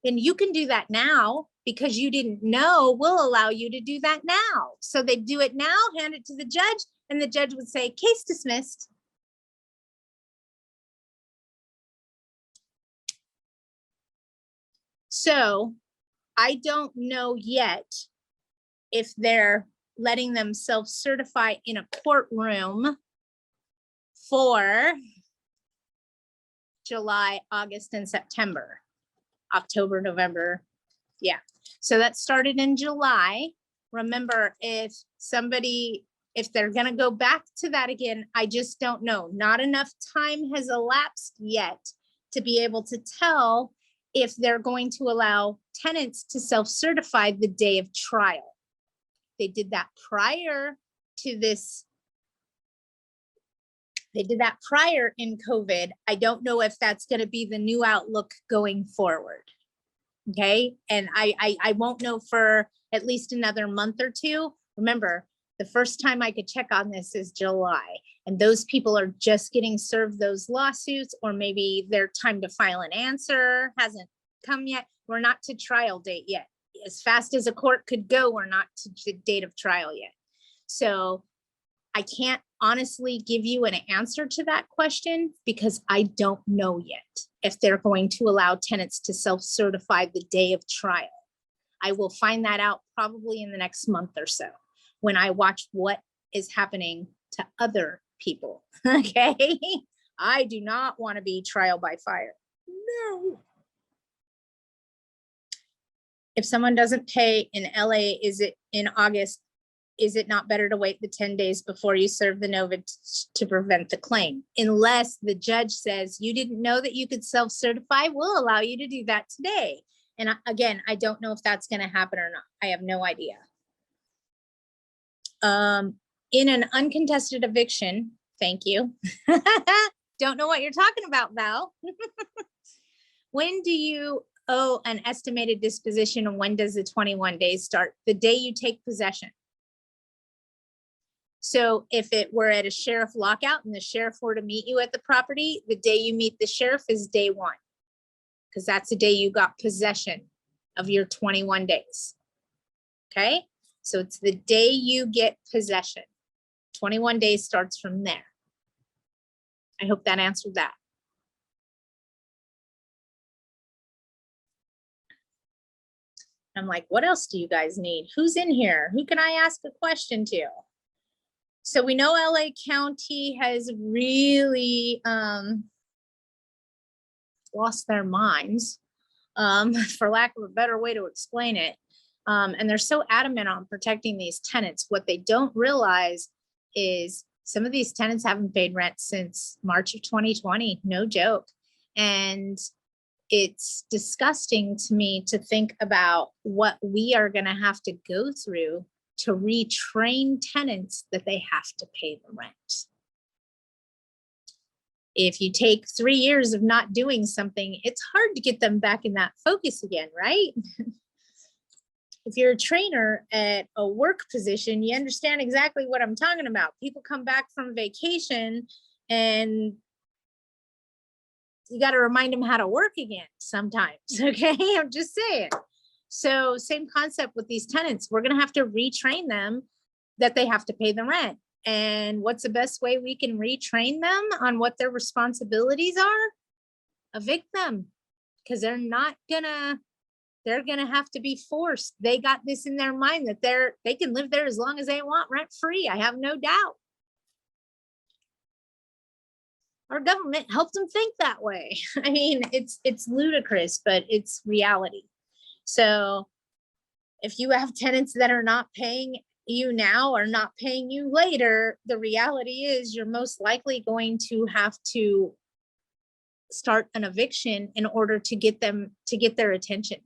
A: And you can do that now because you didn't know, we'll allow you to do that now. So they do it now, hand it to the judge, and the judge would say, case dismissed. So I don't know yet if they're letting them self-certify in a courtroom for July, August, and September, October, November. Yeah. So that started in July. Remember, if they're going to go back to that again, I just don't know. Not enough time has elapsed yet to be able to tell if they're going to allow tenants to self-certify the day of trial. They did that prior to this. They did that prior in COVID. I don't know if that's going to be the new outlook going forward. Okay. And I won't know for at least another month or two. Remember, the first time I could check on this is July. And those people are just getting served those lawsuits, or maybe their time to file an answer hasn't come yet. We're not to trial date yet. As fast as a court could go, we're not to the date of trial yet. So I can't honestly give you an answer to that question because I don't know yet if they're going to allow tenants to self-certify the day of trial. I will find that out probably in the next month or so when I watch what is happening to other people. Okay, I do not want to be trial by fire. No. If someone doesn't pay in LA, is it in August? Is it not better to wait the 10 days before you serve the notice to prevent the claim? Unless the judge says you didn't know that you could self-certify, we'll allow you to do that today. And again, I don't know if that's going to happen or not. I have no idea. In an uncontested eviction, thank you. Don't know what you're talking about, Val. When do you owe an estimated disposition and when does the 21 days start? The day you take possession. So if it were at a sheriff lockout and the sheriff were to meet you at the property, the day you meet the sheriff is day one. Because that's the day you got possession of your 21 days. Okay, so it's the day you get possession. 21 days starts from there. I hope that answered that. I'm like, what else do you guys need? Who's in here? Who can I ask a question to? So we know LA County has really lost their minds, for lack of a better way to explain it. And they're so adamant on protecting these tenants. What they don't realize is some of these tenants haven't paid rent since March of 2020, no joke. And it's disgusting to me to think about what we are going to have to go through to retrain tenants that they have to pay the rent. If you take 3 years of not doing something, it's hard to get them back in that focus again, right? If you're a trainer at a work position, you understand exactly what I'm talking about. People come back from vacation and you got to remind them how to work again sometimes. Okay, I'm just saying. So same concept with these tenants. We're going to have to retrain them that they have to pay the rent. And what's the best way we can retrain them on what their responsibilities are? Evict them, because they're gonna have to be forced. They got this in their mind that they can live there as long as they want rent free. I have no doubt. Our government helped them think that way. I mean, it's ludicrous, but it's reality. So if you have tenants that are not paying you now or not paying you later, the reality is you're most likely going to have to start an eviction in order to get their attention.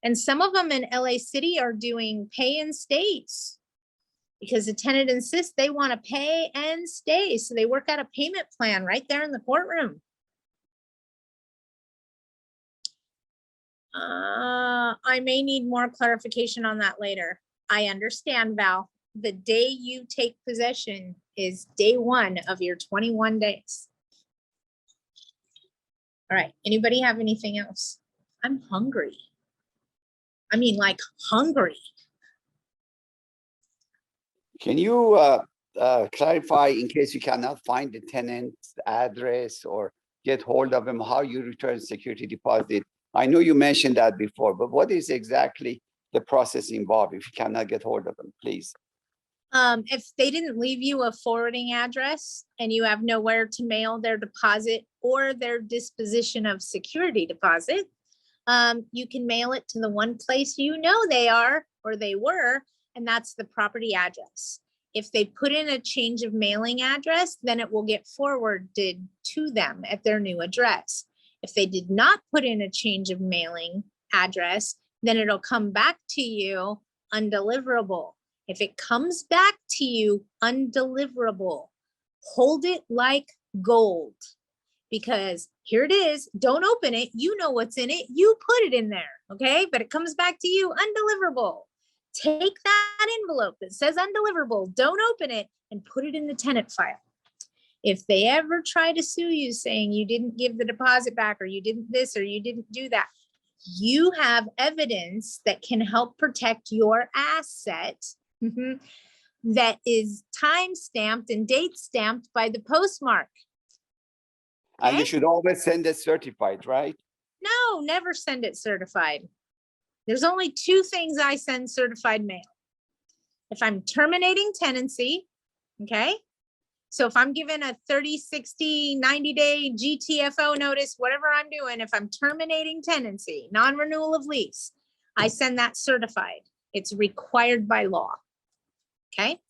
A: And some of them in LA City are doing pay and stays because the tenant insists they want to pay and stay. So they work out a payment plan right there in the courtroom. I may need more clarification on that later. I understand, Val. The day you take possession is day one of your 21 days. All right, anybody have anything else? I'm hungry. I mean, like hungry.
C: Can you clarify, in case you cannot find the tenant's address or get hold of him, how you return security deposit? I know you mentioned that before, but what is exactly the process involved if you cannot get hold of them, please?
A: If they didn't leave you a forwarding address and you have nowhere to mail their deposit or their disposition of security deposit, you can mail it to the one place you know they are or they were, and that's the property address. If they put in a change of mailing address, then it will get forwarded to them at their new address. If they did not put in a change of mailing address, then it'll come back to you undeliverable. If it comes back to you undeliverable, hold it like gold, because here it is. Don't open it. You know what's in it. You put it in there. Okay. But it comes back to you undeliverable. Take that envelope that says undeliverable. Don't open it and put it in the tenant file. If they ever try to sue you saying you didn't give the deposit back or you didn't this or you didn't do that, you have evidence that can help protect your asset that is time stamped and date stamped by the postmark.
C: And you
A: Okay?
C: should always send it certified, right?
A: No, never send it certified. There's only two things I send certified mail. If I'm terminating tenancy, okay, So if I'm given a 30, 60, 90-day GTFO notice, whatever I'm doing, if I'm terminating tenancy, non-renewal of lease, I send that certified. It's required by law. Okay.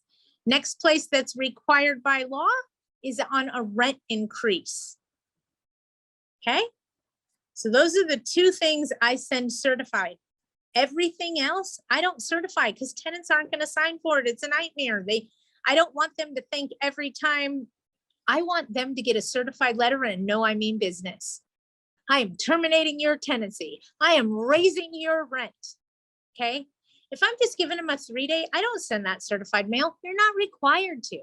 A: Next place that's required by law is on a rent increase. Okay. So those are the two things I send certified. Everything else, I don't certify because tenants aren't going to sign for it. It's a nightmare. I don't want them to think every time. I want them to get a certified letter and know I mean business. I am terminating your tenancy. I am raising your rent. Okay. If I'm just giving them a 3-day, I don't send that certified mail. You're not required to.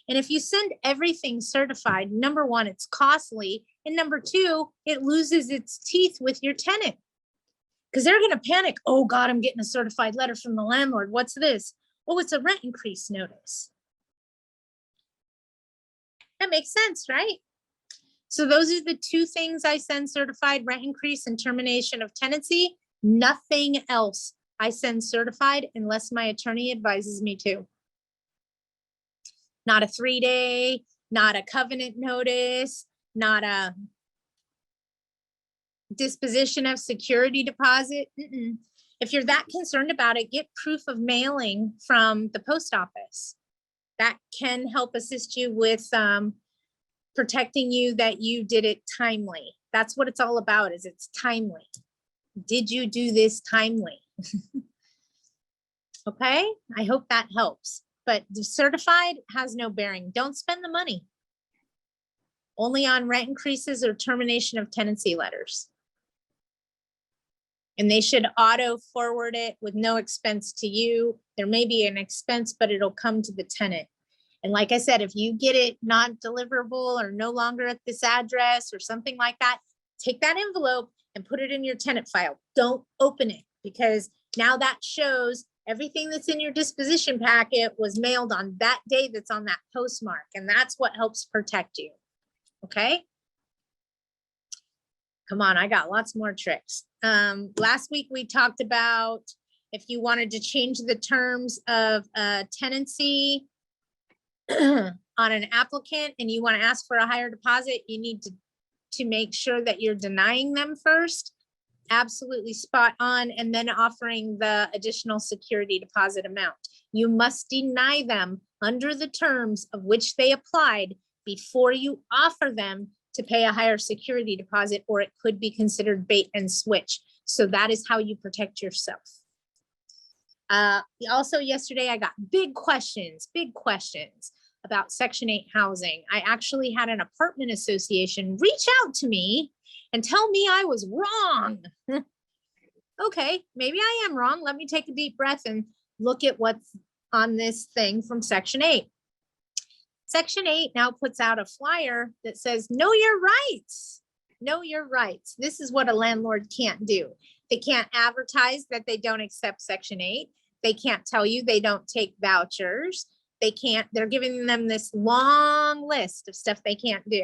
A: And if you send everything certified, number one, it's costly. And number two, it loses its teeth with your tenant. Because they're going to panic. Oh God, I'm getting a certified letter from the landlord. What's this? Oh, it's a rent increase notice. That makes sense, right? So those are the two things I send certified: rent increase and termination of tenancy. Nothing else I send certified unless my attorney advises me to. Not a 3-day, not a covenant notice, not a disposition of security deposit. If you're that concerned about it, get proof of mailing from the post office. That can help assist you with protecting you that you did it timely. That's what it's all about, is it's timely. Did you do this timely? Okay, I hope that helps. But the certified has no bearing. Don't spend the money. Only on rent increases or termination of tenancy letters. And they should auto forward it with no expense to you. There may be an expense, but it'll come to the tenant. And like I said, if you get it not deliverable or no longer at this address or something like that, take that envelope and put it in your tenant file. Don't open it, because now that shows everything that's in your disposition packet was mailed on that day that's on that postmark. And that's what helps protect you. Okay. Come on, I got lots more tricks. Last week we talked about if you wanted to change the terms of tenancy on an applicant and you want to ask for a higher deposit, you need to make sure that you're denying them first. Absolutely spot on. And then offering the additional security deposit amount. You must deny them under the terms of which they applied before you offer them to pay a higher security deposit, or it could be considered bait and switch. So that is how you protect yourself. Also yesterday, I got big questions about Section 8 housing. I actually had an apartment association reach out to me and tell me I was wrong. Okay, maybe I am wrong. Let me take a deep breath and look at what's on this thing from Section 8. Section 8 now puts out a flyer that says, know your rights. Know your rights. This is what a landlord can't do. They can't advertise that they don't accept Section 8. They can't tell you they don't take vouchers. They're giving them this long list of stuff they can't do.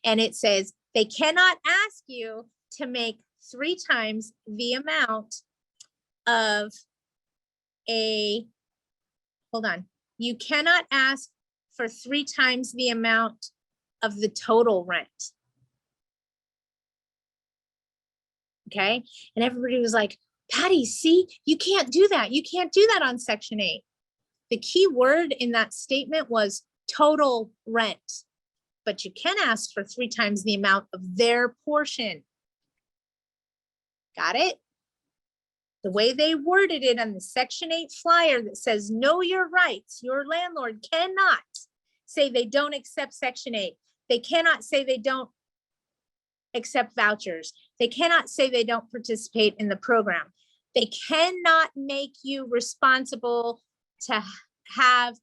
A: And it says they cannot ask you to make 3 times the amount of you cannot ask for 3 times the amount of the total rent. Okay. And everybody was like, Patty, see, you can't do that. You can't do that on Section 8. The key word in that statement was total rent, but you can ask for 3 times the amount of their portion. Got it? The way they worded it on the Section 8 flyer that says, know your rights, your landlord cannot say they don't accept Section 8. They cannot say they don't accept vouchers. They cannot say they don't participate in the program. They cannot make you responsible to have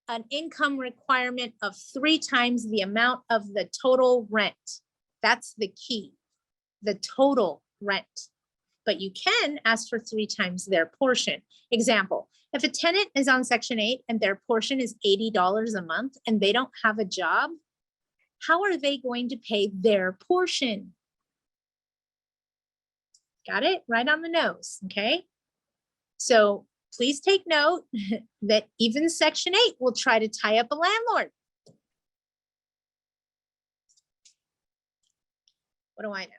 A: an income requirement of 3 times the amount of the total rent. That's the key, the total rent. But you can ask for 3 times their portion. Example, if a tenant is on Section 8 and their portion is $80 a month and they don't have a job, how are they going to pay their portion? Got it? Right on the nose, okay? So please take note that even Section 8 will try to tie up a landlord. What do I know?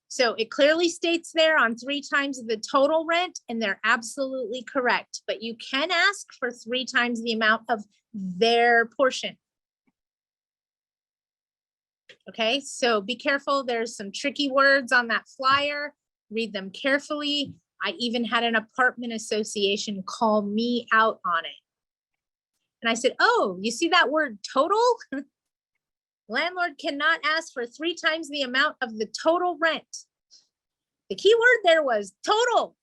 A: So it clearly states there on 3 times the total rent, and they're absolutely correct, but you can ask for 3 times the amount of their portion. Okay, so be careful. There's some tricky words on that flyer. Read them carefully. I even had an apartment association call me out on it. And I said, oh, you see that word total? Landlord cannot ask for 3 times the amount of the total rent. The key word there was total,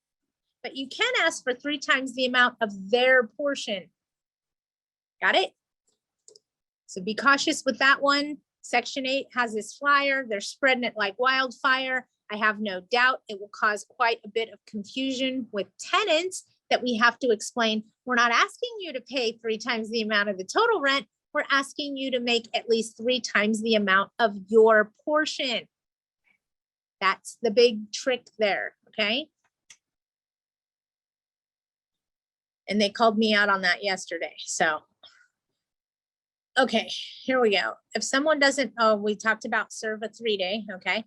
A: but you can ask for 3 times the amount of their portion. Got it? So be cautious with that one. Section 8 has this flyer. They're spreading it like wildfire. I have no doubt it will cause quite a bit of confusion with tenants that we have to explain. We're not asking you to pay 3 times the amount of the total rent. We're asking you to make at least 3 times the amount of your portion. That's the big trick there, okay? And they called me out on that yesterday, so. Okay, here we go. If someone doesn't, oh, we talked about serve a 3-day, okay?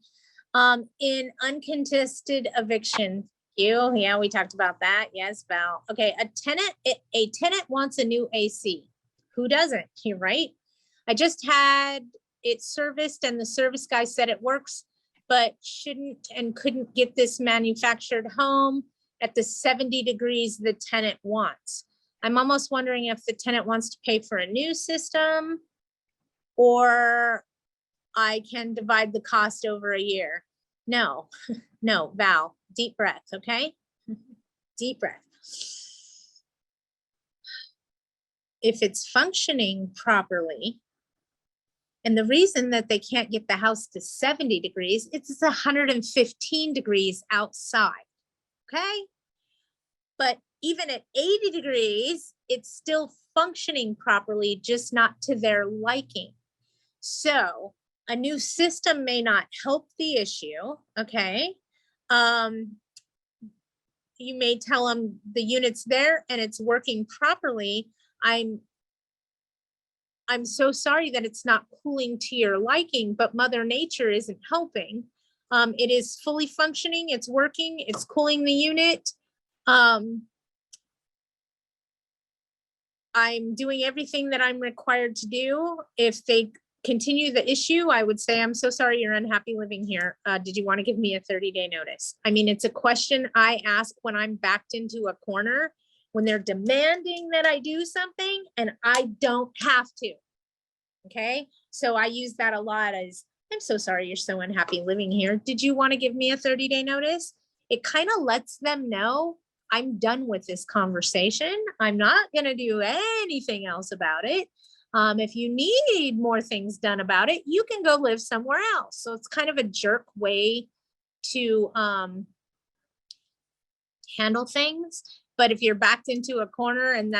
A: In uncontested eviction, yeah, we talked about that. Yes, Val. Okay, a tenant wants a new AC. Who doesn't? You're right. I just had it serviced and the service guy said it works, but shouldn't and couldn't get this manufactured home at the 70 degrees the tenant wants. I'm almost wondering if the tenant wants to pay for a new system or I can divide the cost over a year. No, no, Val, deep breath, okay? Deep breath. If it's functioning properly, and the reason that they can't get the house to 70 degrees, it's 115 degrees outside, okay? But even at 80 degrees, it's still functioning properly, just not to their liking. So a new system may not help the issue, okay? You may tell them the unit's there and it's working properly. I'm so sorry that it's not cooling to your liking, but Mother Nature isn't helping. It is fully functioning, it's working, it's cooling the unit. I'm doing everything that I'm required to do. If they continue the issue, I would say, I'm so sorry you're unhappy living here. Did you want to give me a 30-day notice? I mean, it's a question I ask when I'm backed into a corner, when they're demanding that I do something and I don't have to. Okay, so I use that a lot as, I'm so sorry you're so unhappy living here. Did you want to give me a 30-day notice? It kind of lets them know I'm done with this conversation. I'm not going to do anything else about it. If you need more things done about it, you can go live somewhere else. So it's kind of a jerk way to handle things. But if you're backed into a corner and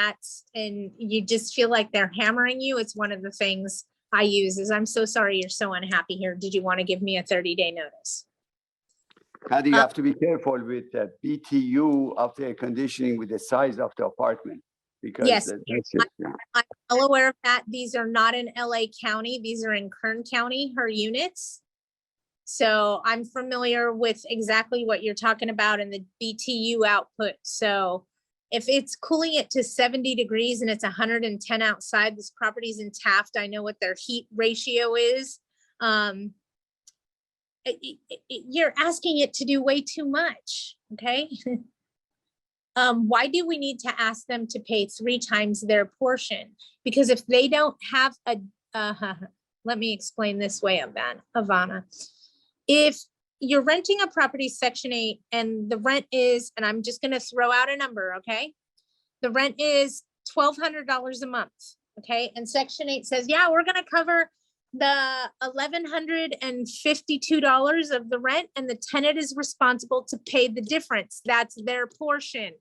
A: you just feel like they're hammering you, it's one of the things I use is, I'm so sorry you're so unhappy here. Did you want to give me a 30-day notice?
C: How do you have to be careful with the BTU of the air conditioning with the size of the apartment? Because
A: Yes,
C: that's it, yeah.
A: I'm well aware of that. These are not in LA County. These are in Kern County, her units. So I'm familiar with exactly what you're talking about in the BTU output. So if it's cooling it to 70 degrees and it's 110 outside, this property's in Taft, I know what their heat ratio is. You're asking it to do way too much, okay? Why do we need to ask them to pay 3 times their portion? Because if they don't have a, let me explain this way, Ivana. If you're renting a property, Section 8, and the rent is, and I'm just gonna throw out a number, okay? The rent is $1,200 a month, okay? And Section 8 says, yeah, we're gonna cover the $1,152 of the rent, and the tenant is responsible to pay the difference. That's their portion.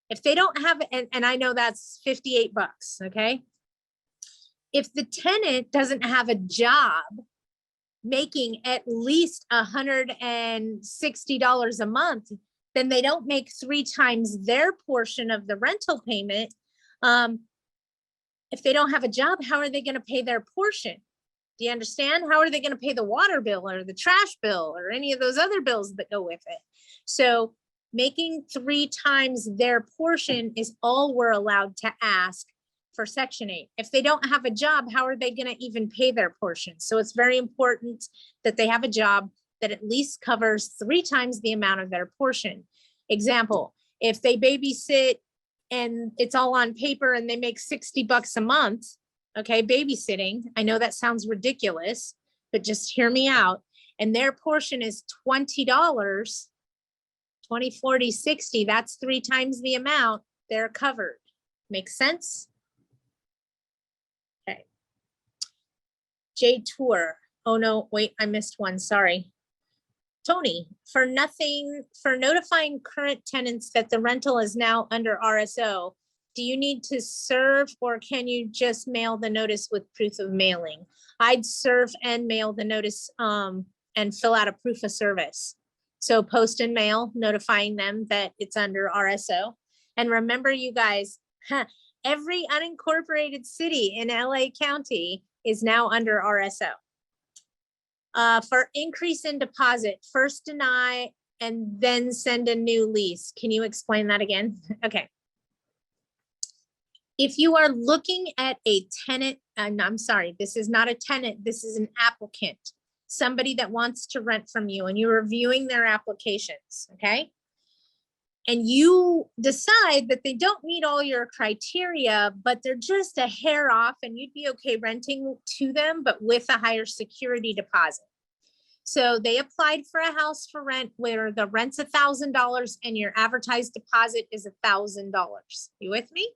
A: If they don't have, and I know that's 58 bucks, okay? If the tenant doesn't have a job making at least $160 a month, then they don't make 3 times their portion of the rental payment. If they don't have a job, how are they going to pay their portion? Do you understand? How are they going to pay the water bill or the trash bill or any of those other bills that go with it? So making 3 times their portion is all we're allowed to ask for Section 8. If they don't have a job, how are they going to even pay their portion? So it's very important that they have a job that at least covers 3 times the amount of their portion. Example, if they babysit and it's all on paper and they make $60 a month, okay, babysitting, I know that sounds ridiculous, but just hear me out. And their portion is $20, 20, 40, 60, that's 3 times the amount, they're covered. Make sense? Okay. J Tour. Oh no, wait, I missed one, sorry. Tony, for notifying current tenants that the rental is now under RSO, do you need to serve or can you just mail the notice with proof of mailing? I'd serve and mail the notice and fill out a proof of service. So post and mail notifying them that it's under RSO. And remember, you guys, every unincorporated city in LA County is now under RSO. For increase in deposit, first deny and then send a new lease. Can you explain that again? Okay. If you are looking at a tenant, and I'm sorry, this is not a tenant, this is an applicant, somebody that wants to rent from you and you're reviewing their applications, okay? And you decide that they don't meet all your criteria, but they're just a hair off and you'd be okay renting to them, but with a higher security deposit. So they applied for a house for rent where the rent's $1,000 and your advertised deposit is $1,000. You with me?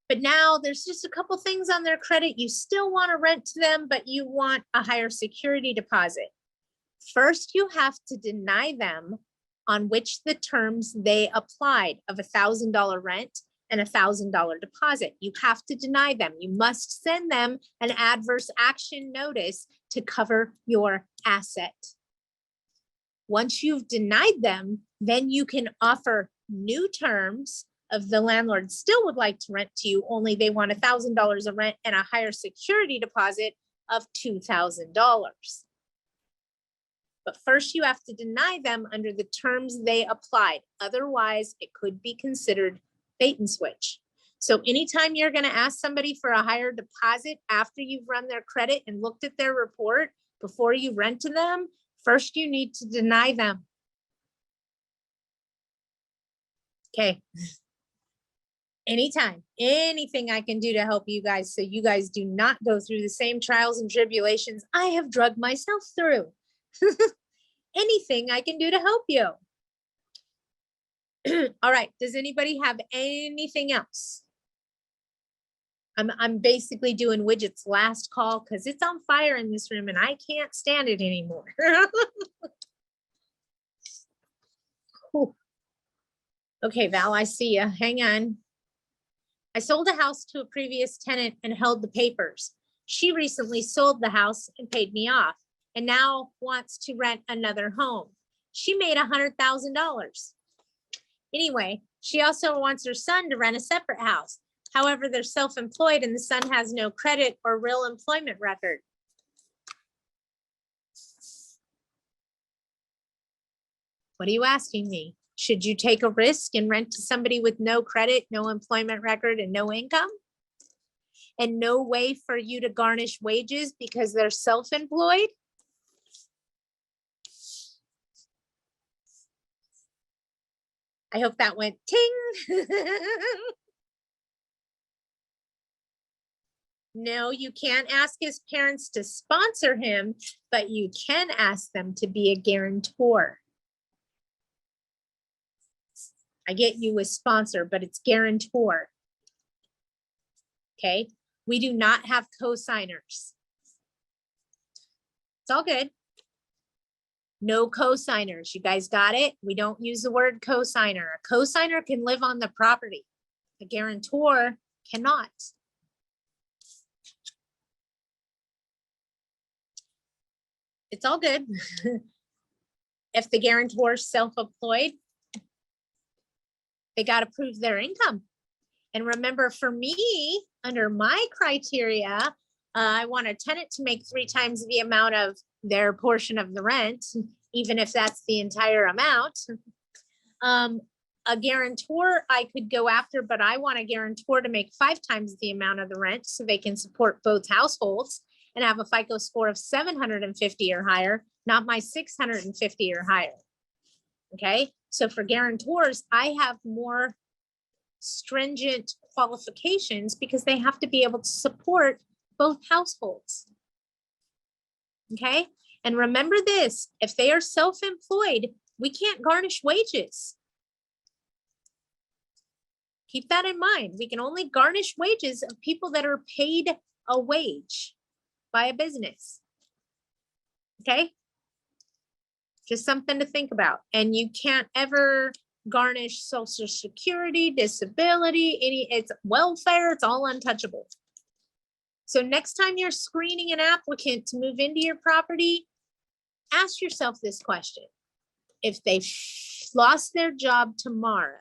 A: But now there's just a couple things on their credit. You still want to rent to them, but you want a higher security deposit. First, you have to deny them on which the terms they applied of $1,000 rent and $1,000 deposit. You have to deny them. You must send them an adverse action notice to cover your asset. Once you've denied them, then you can offer new terms of the landlord still would like to rent to you, only they want $1,000 of rent and a higher security deposit of $2,000. But first you have to deny them under the terms they applied. Otherwise, it could be considered bait and switch. So anytime you're going to ask somebody for a higher deposit after you've run their credit and looked at their report before you rent to them, first you need to deny them. Okay. Anytime, anything I can do to help you guys so you guys do not go through the same trials and tribulations I have drugged myself through. Anything I can do to help you. All right, does anybody have anything else? I'm basically doing Widget's last call because it's on fire in this room and I can't stand it anymore. Cool. Okay, Val, I see you. Hang on. I sold a house to a previous tenant and held the papers. She recently sold the house and paid me off and now wants to rent another home. She made $100,000. Anyway, she also wants her son to rent a separate house. However, they're self-employed and the son has no credit or real employment record. What are you asking me? Should you take a risk and rent to somebody with no credit, no employment record, and no income? And no way for you to garnish wages because they're self-employed? I hope that went ting. No, you can't ask his parents to sponsor him, but you can ask them to be a guarantor. I get you with sponsor, but it's guarantor. Okay, we do not have co-signers. It's all good. No co-signers. You guys got it? We don't use the word co-signer. A co-signer can live on the property. A guarantor cannot. It's all good. If the guarantor is self-employed, they got to prove their income. And remember, for me, under my criteria, I want a tenant to make 3 times the amount of their portion of the rent, even if that's the entire amount. A guarantor I could go after, but I want a guarantor to make 5 times the amount of the rent so they can support both households and have a FICO score of 750 or higher, not my 650 or higher. Okay, so for guarantors, I have more stringent qualifications because they have to be able to support both households. Okay, and remember this, if they are self-employed, we can't garnish wages. Keep that in mind. We can only garnish wages of people that are paid a wage by a business. Okay? Just something to think about. And you can't ever garnish Social Security, disability, it's welfare, it's all untouchable. So next time you're screening an applicant to move into your property, ask yourself this question. If they lost their job tomorrow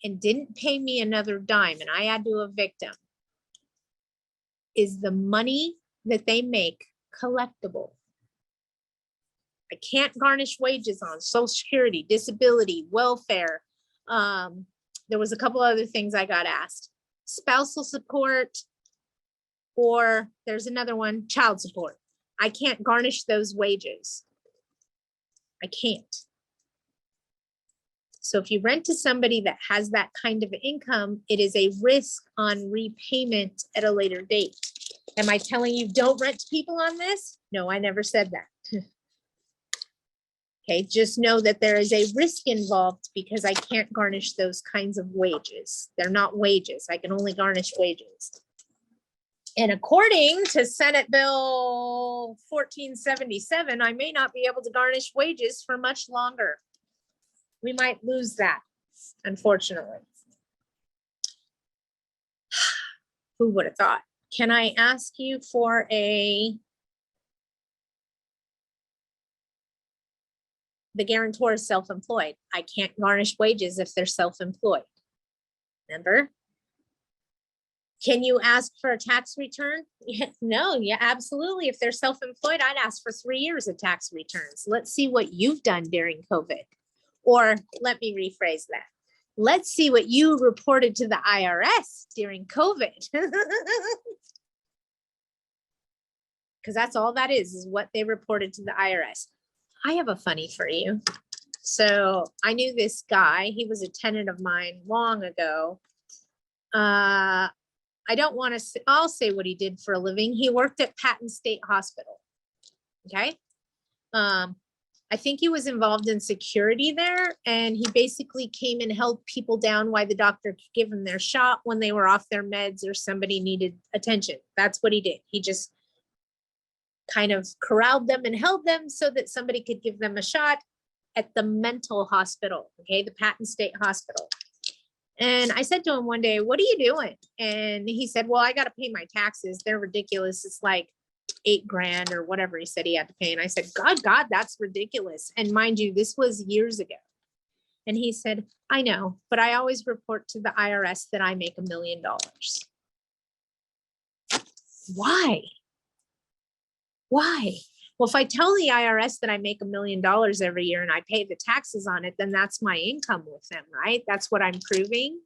A: and didn't pay me another dime and I had to evict them, is the money that they make collectible? I can't garnish wages on Social Security, disability, welfare. There was a couple other things I got asked. Spousal support, or there's another one, child support. I can't garnish those wages. I can't. So if you rent to somebody that has that kind of income, it is a risk on repayment at a later date. Am I telling you don't rent to people on this? No, I never said that. Okay, just know that there is a risk involved because I can't garnish those kinds of wages. They're not wages. I can only garnish wages. And according to Senate Bill 1477, I may not be able to garnish wages for much longer. We might lose that, unfortunately. Who would have thought? Can I ask you for the guarantor is self-employed. I can't garnish wages if they're self-employed. Remember? Can you ask for a tax return? No, yeah, absolutely. If they're self-employed, I'd ask for 3 years of tax returns. Let's see what you've done during COVID. Or let me rephrase that. Let's see what you reported to the IRS during COVID. Because that's all that is what they reported to the IRS. I have a funny for you. So I knew this guy. He was a tenant of mine long ago. I don't want to, I'll say what he did for a living. He worked at Patton State Hospital. Okay. I think he was involved in security there, and he basically came and held people down while the doctor could give them their shot when they were off their meds or somebody needed attention. That's what he did. He just kind of corralled them and held them so that somebody could give them a shot at the mental hospital, okay, the Patton State Hospital. And I said to him one day, what are you doing? And he said, well, I got to pay my taxes. They're ridiculous. It's like $8 grand or whatever he said he had to pay. And I said, God, that's ridiculous. And mind you, this was years ago. And he said, I know, but I always report to the IRS that I make $1 million. Why? Why? Well, if I tell the IRS that I make $1 million every year and I pay the taxes on it, then that's my income with them, right? That's what I'm proving.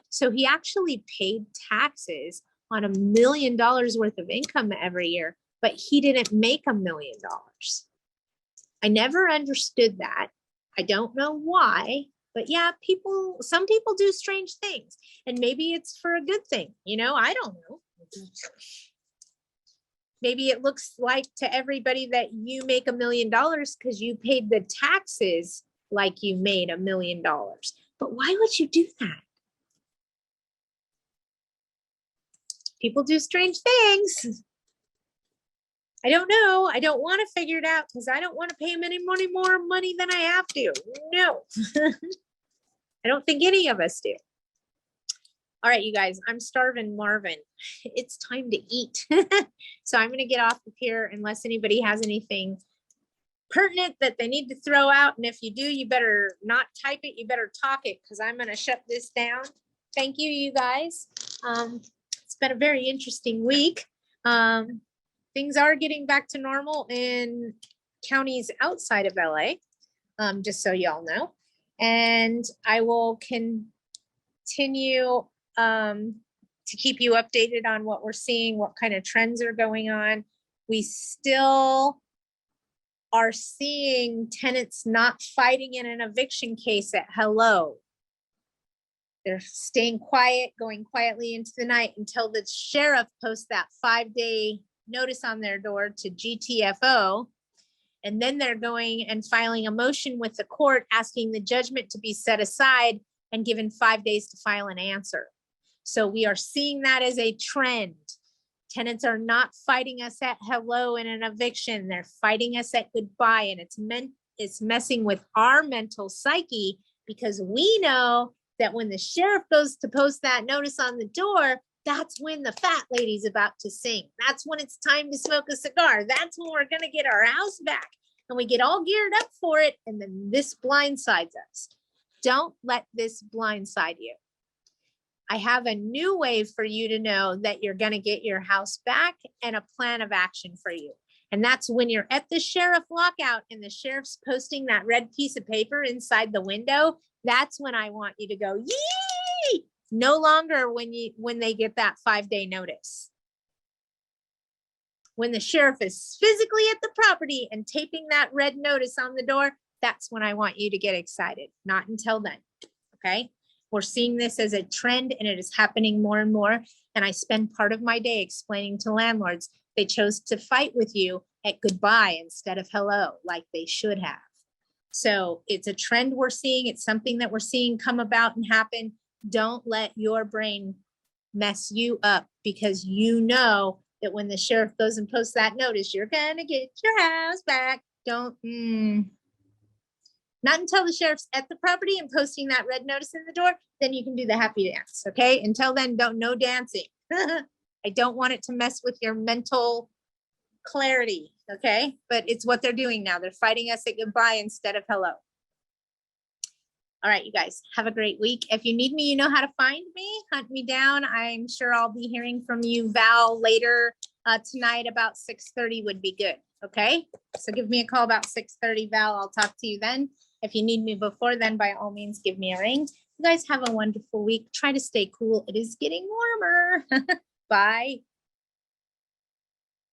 A: So he actually paid taxes on $1 million worth of income every year, but he didn't make $1 million. I never understood that. I don't know why, but yeah, some people do strange things, and maybe it's for a good thing. You know, I don't know. Maybe it looks like to everybody that you make $1 million because you paid the taxes like you made $1 million. But why would you do that? People do strange things. I don't know. I don't want to figure it out because I don't want to pay them any more money than I have to. No, I don't think any of us do. All right, you guys, I'm starving Marvin. It's time to eat. So I'm going to get off of here unless anybody has anything pertinent that they need to throw out. And if you do, you better not type it. You better talk it because I'm going to shut this down. Thank you, you guys. been a very interesting week. Things are getting back to normal in counties outside of LA, just so y'all know. And I will continue to keep you updated on what we're seeing, what kind of trends are going on. We still are seeing tenants not fighting in an eviction case at hello. They're staying quiet, going quietly into the night until the sheriff posts that 5-day notice on their door to GTFO. And then they're going and filing a motion with the court asking the judgment to be set aside and given 5 days to file an answer. So we are seeing that as a trend. Tenants are not fighting us at hello in an eviction. They're fighting us at goodbye. And it's messing with our mental psyche, because we know that when the sheriff goes to post that notice on the door, that's when the fat lady's about to sing. That's when it's time to smoke a cigar. That's when we're going to get our house back. And we get all geared up for it. And then this blindsides us. Don't let this blindside you. I have a new way for you to know that you're going to get your house back and a plan of action for you. And that's when you're at the sheriff lockout and the sheriff's posting that red piece of paper inside the window. That's when I want you to go, yee! No longer when they get that 5-day notice. When the sheriff is physically at the property and taping that red notice on the door, that's when I want you to get excited. Not until then, okay? We're seeing this as a trend and it is happening more and more. And I spend part of my day explaining to landlords they chose to fight with you at goodbye instead of hello, like they should have. So it's a trend we're seeing. It's something that we're seeing come about and happen. Don't let your brain mess you up, because you know that when the sheriff goes and posts that notice, you're gonna get your house back. Don't, not until the sheriff's at the property and posting that red notice in the door, then you can do the happy dance, okay? Until then, no dancing. I don't want it to mess with your mental clarity, okay? But it's what they're doing now. They're fighting us at goodbye instead of hello. All right, you guys, have a great week. If you need me, you know how to find me. Hunt me down. I'm sure I'll be hearing from you, Val, later tonight about 6:30 would be good, okay? So give me a call about 6:30, Val. I'll talk to you then. If you need me before then, by all means, give me a ring. You guys have a wonderful week. Try to stay cool. It is getting warmer. Bye.